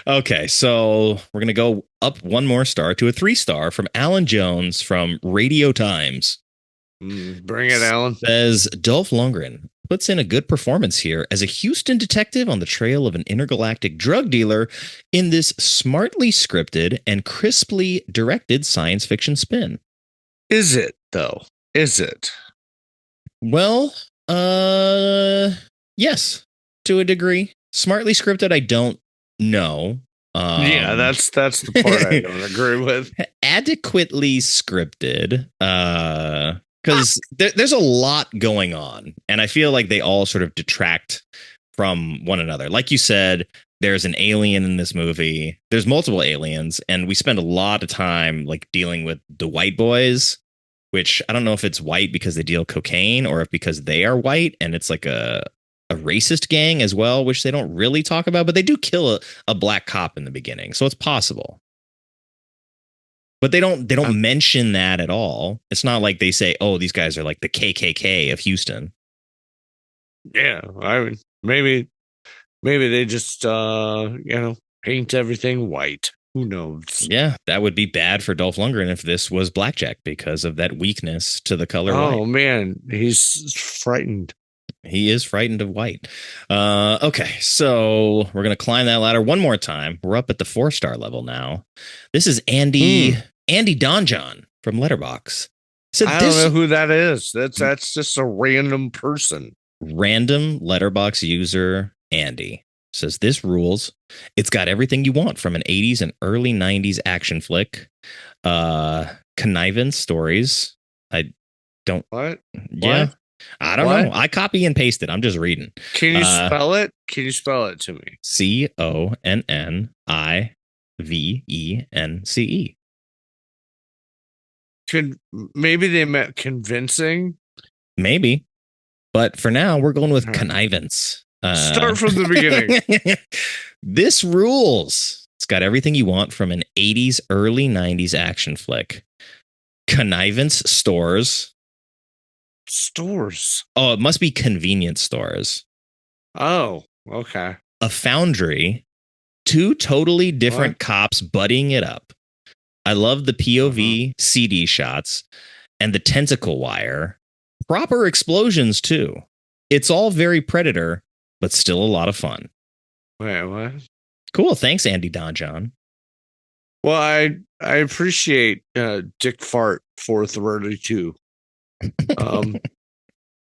Okay, so we're going to go up 1 more star to a 3-star from Alan Jones from Radio Times. Bring it, Alan. Says Dolph Lundgren puts in a good performance here as a Houston detective on the trail of an intergalactic drug dealer in this smartly scripted and crisply directed science fiction spin. Is it, though? Is it? Well, yes, to a degree. Smartly scripted, I don't know. Yeah, that's the part I don't agree with. Adequately scripted, because there's a lot going on, and I feel like they all sort of detract from one another. Like you said, there's an alien in this movie. There's multiple aliens, and we spend a lot of time like dealing with the white boys, which I don't know if it's white because they deal cocaine or if because they are white, and it's like a racist gang as well, which they don't really talk about, but they do kill a black cop in the beginning, so it's possible. But they don't mention that at all. It's not like they say, "Oh, these guys are like the KKK of Houston." Yeah, I mean, maybe they just paint everything white. Who knows? Yeah, that would be bad for Dolph Lundgren if this was blackjack because of that weakness to the color white. Oh man, he's frightened. He is frightened of white. Okay, so we're going to climb that ladder 1 more time. We're up at the 4-star level now. This is Andy Donjon from Letterboxd. So I don't know who that is. That's just a random person. Random Letterboxd user Andy says, this rules. It's got everything you want from an 80s and early 90s action flick. Connivance stories. I don't... What? Yeah. What? I don't know. I copy and paste it. I'm just reading. Can you spell it? Can you spell it to me? CONNIVENCE. Maybe they meant convincing? Maybe. But for now, we're going with connivance. Start from the beginning. This rules. It's got everything you want from an 80s, early 90s action flick. Connivance stores. Stores. Oh, it must be convenience stores. Oh, okay. A foundry. Two totally different cops buddying it up. I love the POV CD shots and the tentacle wire. Proper explosions, too. It's all very Predator, but still a lot of fun. Wait, what? Cool. Thanks, Andy Donjon. Well, I appreciate Dick Fart 432.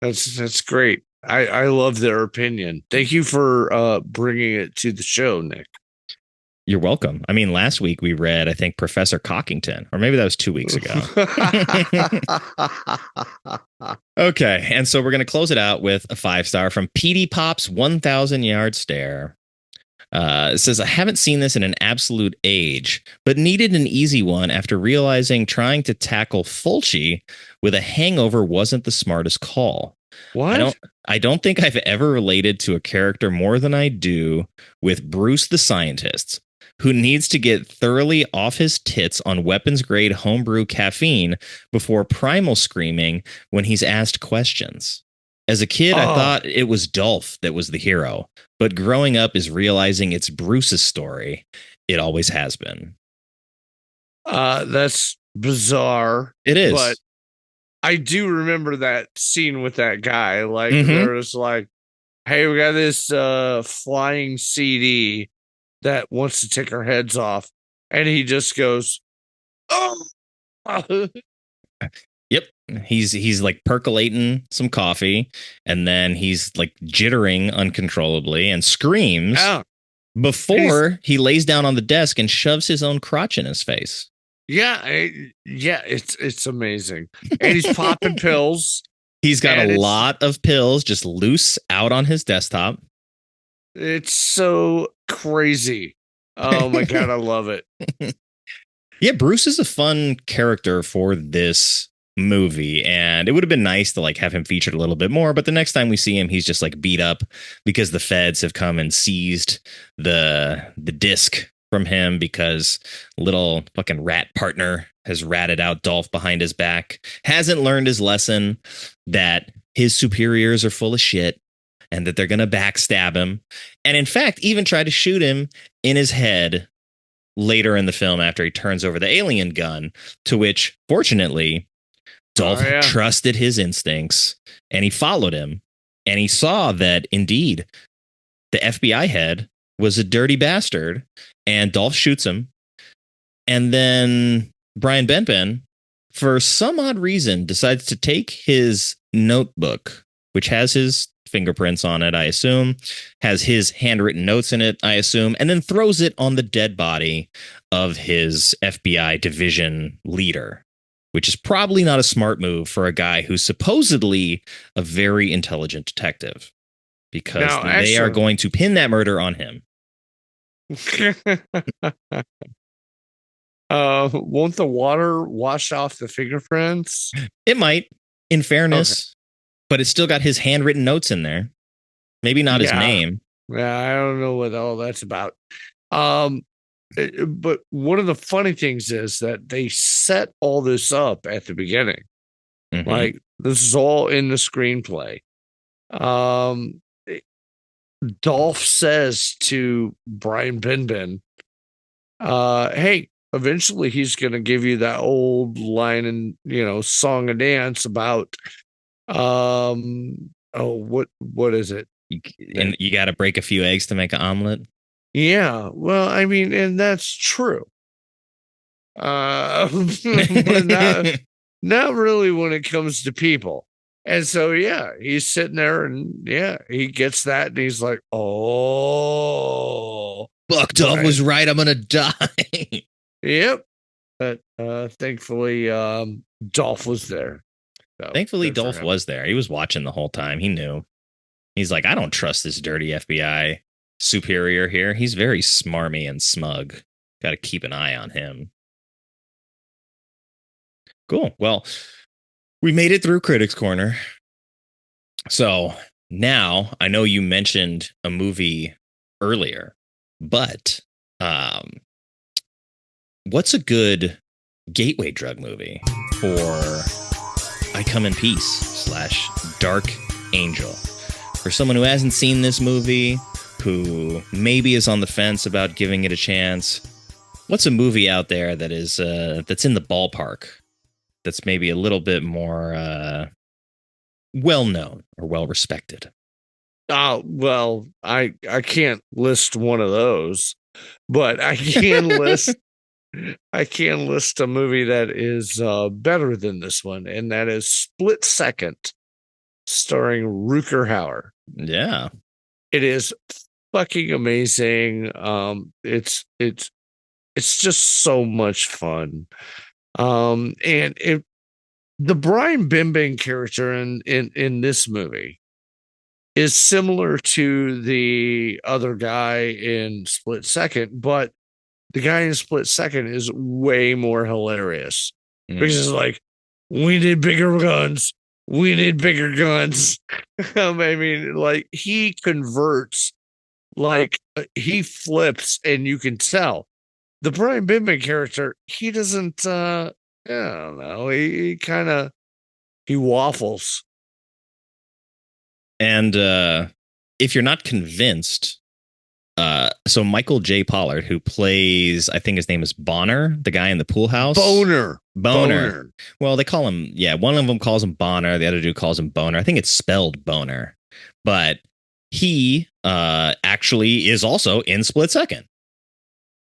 That's great. I love their opinion. Thank you for bringing it to the show, Nick. You're welcome. I mean, last week we read, I think, Professor Cockington, or maybe that was 2 weeks ago. Okay, and so we're going to close it out with a 5-star from PD Pop's 1,000 Yard Stare. It says, I haven't seen this in an absolute age, but needed an easy one after realizing trying to tackle Fulci with a hangover wasn't the smartest call. What? I don't think I've ever related to a character more than I do with Bruce the Scientist, who needs to get thoroughly off his tits on weapons-grade homebrew caffeine before primal screaming when he's asked questions. As a kid, I thought it was Dolph that was the hero, but growing up is realizing it's Bruce's story. It always has been. That's bizarre. It is. But I do remember that scene with that guy. Like, there was like, hey, we got this flying CD that wants to take our heads off. And he just goes, oh. Yep. He's like percolating some coffee, and then he's like jittering uncontrollably and screams before he lays down on the desk and shoves his own crotch in his face. Yeah, it's amazing. And he's popping pills. He's got a lot of pills just loose out on his desktop. It's so crazy. Oh my God, I love it. Yeah, Bruce is a fun character for this movie, and it would have been nice to like have him featured a little bit more, but the next time we see him, he's just like beat up because the feds have come and seized the disc from him because little fucking rat partner has ratted out Dolph behind his back, hasn't learned his lesson that his superiors are full of shit and that they're going to backstab him, and in fact even try to shoot him in his head later in the film after he turns over the alien gun, to which fortunately Dolph trusted his instincts and he followed him, and he saw that indeed the FBI head was a dirty bastard, and Dolph shoots him. And then Brian Benben, for some odd reason, decides to take his notebook, which has his fingerprints on it, I assume, has his handwritten notes in it, I assume, and then throws it on the dead body of his FBI division leader, which is probably not a smart move for a guy who's supposedly a very intelligent detective, because they are going to pin that murder on him. Won't the water wash off the fingerprints? It might, in fairness, but it's still got his handwritten notes in there. Maybe not his name. Yeah, I don't know what all that's about. But one of the funny things is that they set all this up at the beginning. Like, this is all in the screenplay. Dolph says to Brian Benben, hey, eventually he's going to give you that old line and, song and dance about, what is it? You got to break a few eggs to make an omelet. Yeah, well, I mean, and that's true. But not really when it comes to people. And so, he's sitting there and he gets that and he's like, oh, Buck Dolph was right. I'm going to die. Yep. But thankfully, Dolph was there. So, thankfully, Dolph was there. He was watching the whole time. He knew. He's like, I don't trust this dirty FBI superior here. He's very smarmy and smug. Got to keep an eye on him. Cool. Well, we made it through Critics Corner. So now I know you mentioned a movie earlier, but What's a good gateway drug movie for I Come in Peace / Dark Angel? For someone who hasn't seen this movie, who maybe is on the fence about giving it a chance, what's a movie out there that is that's in the ballpark, that's maybe a little bit more well known or well respected? Well, I can't list one of those, but I can list a movie that is better than this one, and that is Split Second, starring Rutger Hauer. Yeah, it is fucking amazing. It's just so much fun. And the Brian Benben character in this movie is similar to the other guy in Split Second, but the guy in Split Second is way more hilarious because it's like, we need bigger guns. We need bigger guns. I mean, like, he converts, like, he flips, and you can tell. The Brian Benben character, he doesn't, I don't know, he waffles. And if you're not convinced, so Michael J. Pollard, who plays, I think his name is Bonner, the guy in the pool house. Boner. Well, they call him, one of them calls him Bonner, the other dude calls him Boner. I think it's spelled Boner. But he actually is also in Split Second.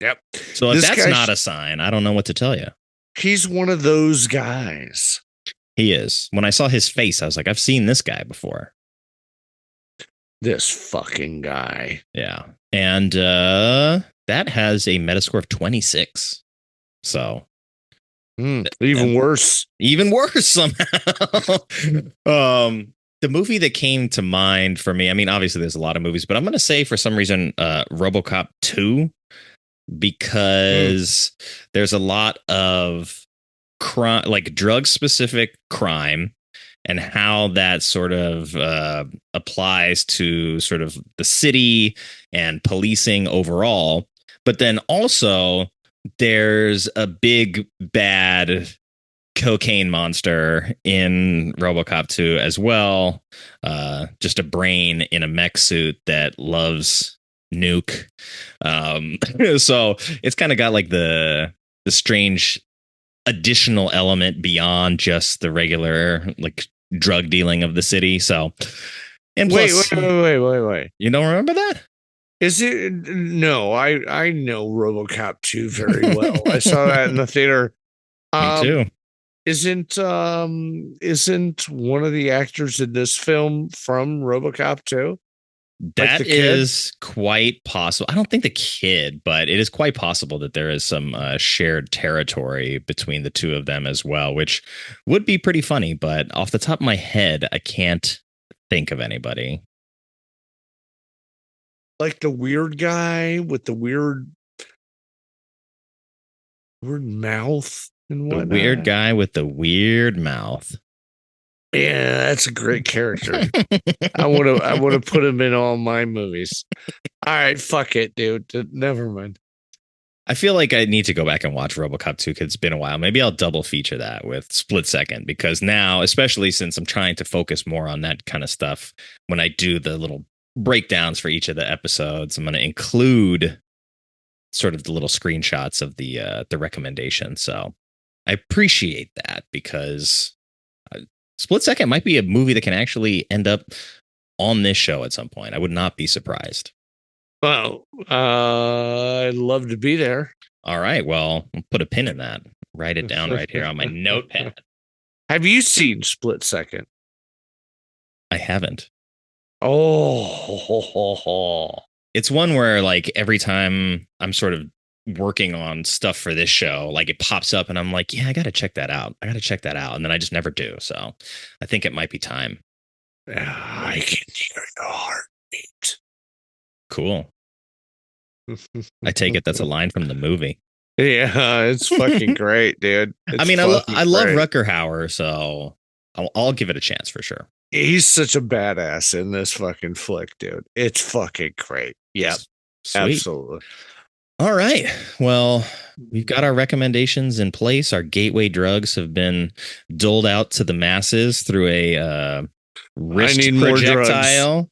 Yep. So if that's not a sign, I don't know what to tell you. He's one of those guys. He is. When I saw his face, I was like, I've seen this guy before. This fucking guy. Yeah. And that has a Metascore of 26. So even worse. Even worse somehow. The movie that came to mind for me, I mean, obviously there's a lot of movies, but I'm going to say for some reason RoboCop 2, because there's a lot of crime, like drug specific crime, and how that sort of applies to sort of the city and policing overall. But then also there's a big bad cocaine monster in RoboCop 2 as well. Just a brain in a mech suit that loves nuke. So it's kind of got like the strange additional element beyond just the regular like drug dealing of the city. So, and plus, wait. You don't remember that? Is it? No, I know RoboCop 2 very well. I saw that in the theater. Me too. Isn't one of the actors in this film from RoboCop 2? That is quite possible. I don't think the kid, but it is quite possible that there is some shared territory between the two of them as well, which would be pretty funny. But off the top of my head, I can't think of anybody. Like the weird guy with the weird mouth and whatnot. The weird guy with the weird mouth. Yeah, that's a great character. I would have put him in all my movies. All right, fuck it, dude. Never mind. I feel like I need to go back and watch RoboCop 2 because it's been a while. Maybe I'll double feature that with Split Second, because now, especially since I'm trying to focus more on that kind of stuff, when I do the little breakdowns for each of the episodes, I'm going to include sort of the little screenshots of the recommendation. So I appreciate that, because Split Second might be a movie that can actually end up on this show at some point. I would not be surprised. Well, I'd love to be there. All right. Well, I'll put a pin in that. Write it down right here on my notepad. Have you seen Split Second? I haven't. Oh, it's one where like every time I'm sort of working on stuff for this show, like it pops up and I'm like, yeah, I got to check that out. And then I just never do. So I think it might be time. I can hear your heartbeat. Cool. I take it that's a line from the movie. Yeah, it's fucking great, dude. I mean, I love Rutger Hauer, so I'll give it a chance for sure. He's such a badass in this fucking flick, dude. It's fucking great. Yeah, absolutely. All right. Well, we've got our recommendations in place. Our gateway drugs have been doled out to the masses through a wrist I need more projectile.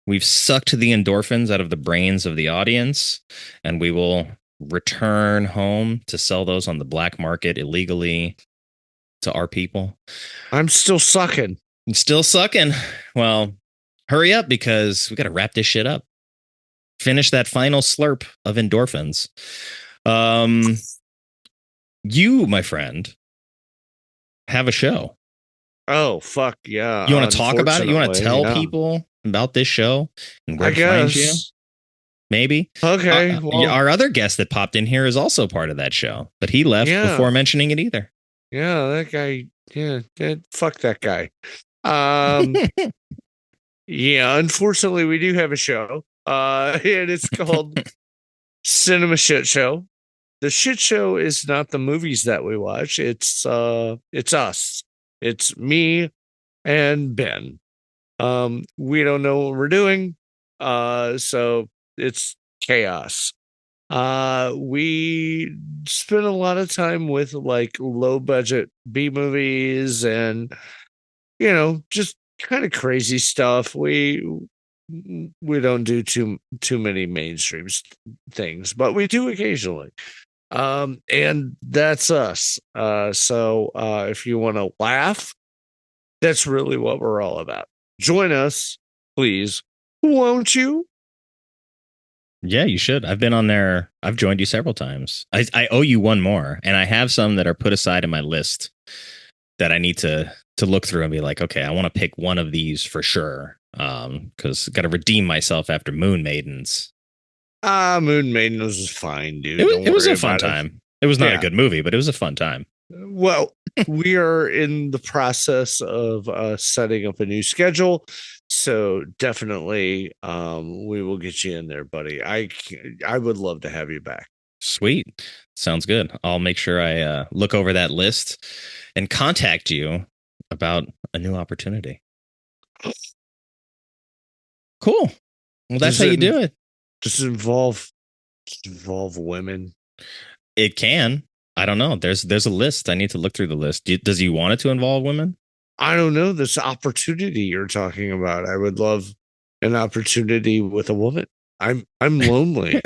We've sucked the endorphins out of the brains of the audience, and we will return home to sell those on the black market illegally to our people. I'm still sucking. I'm still sucking. Well, hurry up because we got to wrap this shit up. Finish that final slurp of endorphins. You, my friend, have a show. Oh, fuck yeah. You want to talk about it? You want to tell people about this show and where to find you? Maybe. Okay. Well, our other guest that popped in here is also part of that show, but he left before mentioning it either. Yeah, that guy. Yeah, fuck that guy. Yeah, unfortunately, we do have a show. And it's called Cinema Shitshow. The shit show is not the movies that we watch. It's us. It's me and Ben. We don't know what we're doing. So it's chaos. We spend a lot of time with like low budget B movies and, just kind of crazy stuff. We don't do too many mainstream things, but we do occasionally. And that's us. So if you want to laugh, that's really what we're all about. Join us, please. Won't you? Yeah, you should. I've been on there. I've joined you several times. I owe you one more, and I have some that are put aside in my list that I need to look through and be like, okay, I want to pick one of these for sure. Because got to redeem myself after Moon Maidens. Moon Maiden was fine, dude. It was a fun time. It was not a good movie, but it was a fun time. Well, we are in the process of setting up a new schedule, so definitely we will get you in there, buddy. I would love to have you back. Sweet. Sounds good. I'll make sure I look over that list and contact you about a new opportunity. Cool. Well, that's how you do it. Does it involve women? It can. I don't know. There's a list. I need to look through the list. Does he want it to involve women? I don't know. This opportunity you're talking about. I would love an opportunity with a woman. I'm lonely.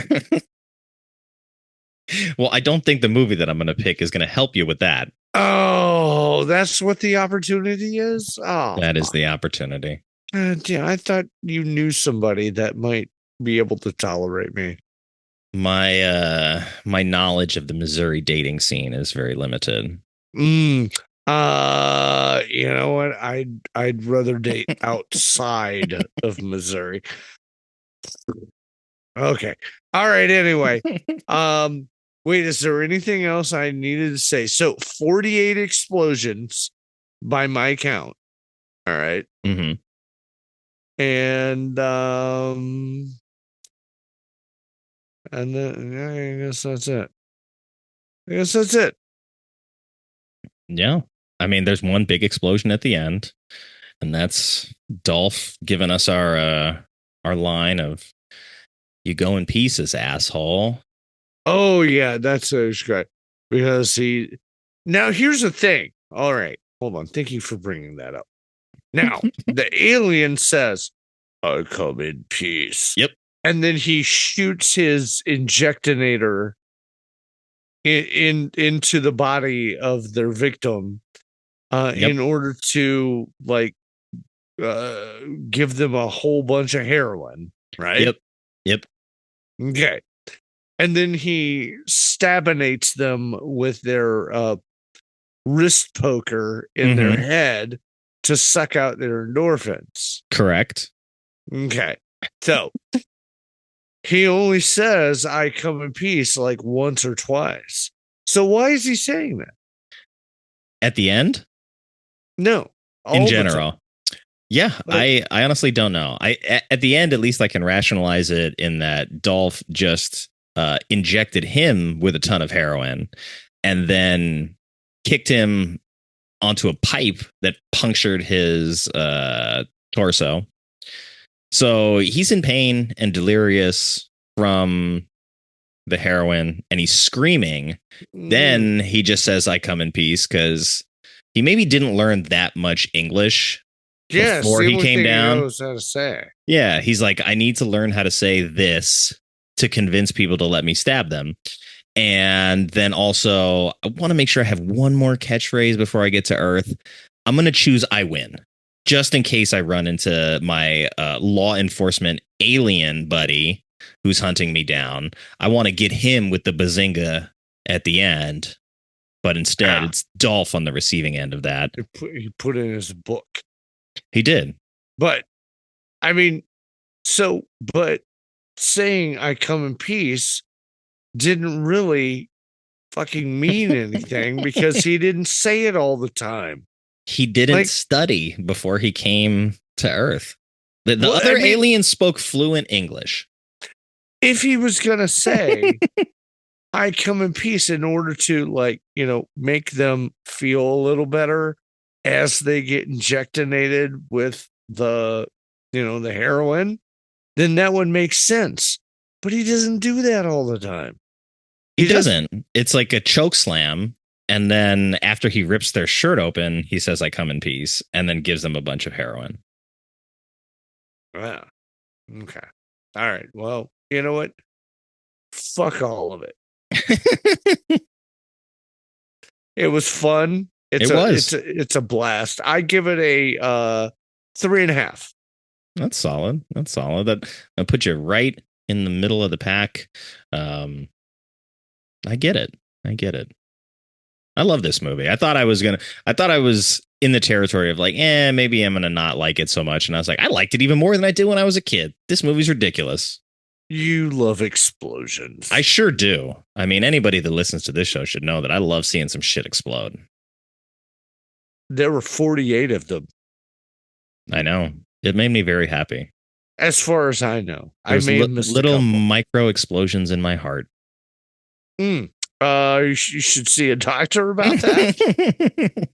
Well, I don't think the movie that I'm going to pick is going to help you with that. Oh, that's what the opportunity is? Oh, that is the opportunity. Yeah, I thought you knew somebody that might be able to tolerate me. My knowledge of the Missouri dating scene is very limited. You know what? I'd rather date outside of Missouri. Okay. All right. Anyway, wait, is there anything else I needed to say? So 48 explosions by my count. All right. Mm-hmm. And then I guess that's it. Yeah. I mean, there's one big explosion at the end, and that's Dolph giving us our line of "You go in pieces, asshole." Oh yeah, that's great because Now here's the thing. All right, hold on. Thank you for bringing that up. Now the alien says, "I come in peace." Yep. And then he shoots his injectinator into the body of their victim in order to give them a whole bunch of heroin, right? Yep. Okay. And then he stabinates them with their wrist poker in their head to suck out their endorphins. Correct. Okay. So he only says, "I come in peace," like once or twice. So why is he saying that? At the end? No. In general. Yeah, I honestly don't know. At the end, at least I can rationalize it in that Dolph just injected him with a ton of heroin and then kicked him onto a pipe that punctured his torso. So he's in pain and delirious from the heroin and he's screaming, then he just says, "I come in peace," because he maybe didn't learn that much English before he came down. He knows how to say. Yeah, he's like, I need to learn how to say this to convince people to let me stab them. And then also, I want to make sure I have one more catchphrase before I get to Earth. I'm going to choose "I win," just in case I run into my law enforcement alien buddy who's hunting me down. I want to get him with the bazinga at the end. But instead, it's Dolph on the receiving end of that. He put in his book. He did. But, I mean, but saying "I come in peace" didn't really fucking mean anything because he didn't say it all the time. He didn't study before he came to Earth. The other aliens spoke fluent English. If he was going to say, "I come in peace," in order to make them feel a little better as they get injected with the heroin, then that would make sense. But he doesn't do that all the time. He doesn't. It's like a choke slam. And then after he rips their shirt open, he says, "I come in peace," and then gives them a bunch of heroin. Wow. Okay. All right. Well, you know what? Fuck all of it. It was fun. It's a blast. I give it a 3.5. That's solid. That put you right in the middle of the pack. I get it. I love this movie. I thought I was in the territory of maybe I'm gonna not like it so much. And I was like, I liked it even more than I did when I was a kid. This movie's ridiculous. You love explosions. I sure do. I mean, anybody that listens to this show should know that I love seeing some shit explode. There were 48 of them. I know. It made me very happy. As far as I know. There's little micro explosions in my heart. You should see a doctor about that.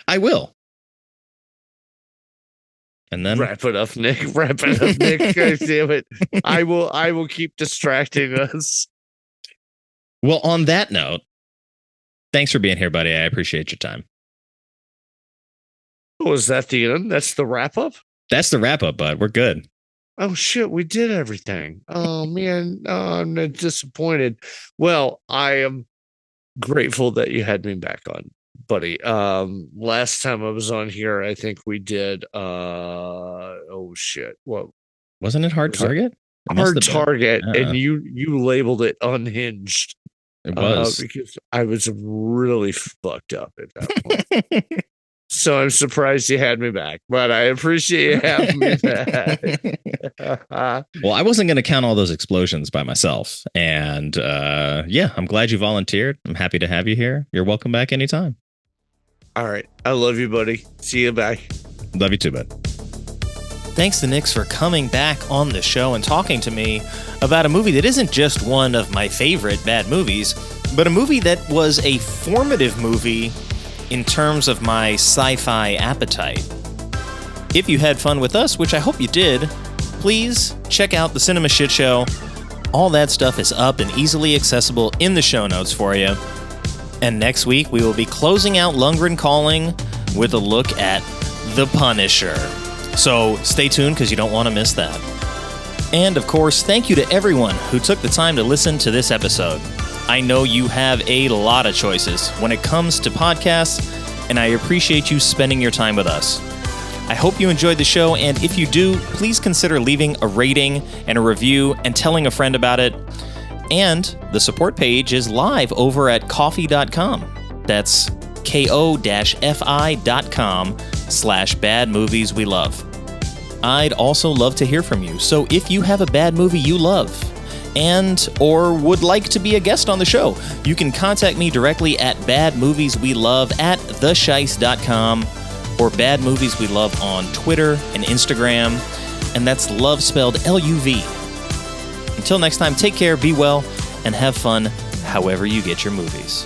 I will. And then wrap it up, Nick. God damn it. I will keep distracting us. Well, on that note, thanks for being here, buddy. I appreciate your time. Was that the end? That's the wrap up? That's the wrap up, bud. We're good. Oh shit, we did everything. Oh man, I'm disappointed. Well, I am grateful that you had me back on, buddy. Last time I was on here, I think we did oh shit. What wasn't it? Hard Target? Hard Target, and you labeled it unhinged. It was because I was really fucked up at that point. So I'm surprised you had me back, but I appreciate you having me back. Well, I wasn't going to count all those explosions by myself. And I'm glad you volunteered. I'm happy to have you here. You're welcome back anytime. All right. I love you, buddy. See you back. Love you too, bud. Thanks to Nix for coming back on the show and talking to me about a movie that isn't just one of my favorite bad movies, but a movie that was a formative movie in terms of my sci-fi appetite. If you had fun with us, which I hope you did, please check out the Cinema Shitshow. All that stuff is up and easily accessible in the show notes for you. And next week, we will be closing out Lundgren Calling with a look at The Punisher. So stay tuned because you don't want to miss that. And of course, thank you to everyone who took the time to listen to this episode. I know you have a lot of choices when it comes to podcasts, and I appreciate you spending your time with us. I hope you enjoyed the show, and if you do, please consider leaving a rating and a review and telling a friend about it. And the support page is live over at ko-fi.com. That's ko-fi.com/badmovieswelove. I'd also love to hear from you, so if you have a bad movie you love, or would like to be a guest on the show, you can contact me directly at badmovieswelove@theshice.com or badmovieswelove on Twitter and Instagram, and that's love spelled L-U-V. Until next time, take care, be well, and have fun however you get your movies.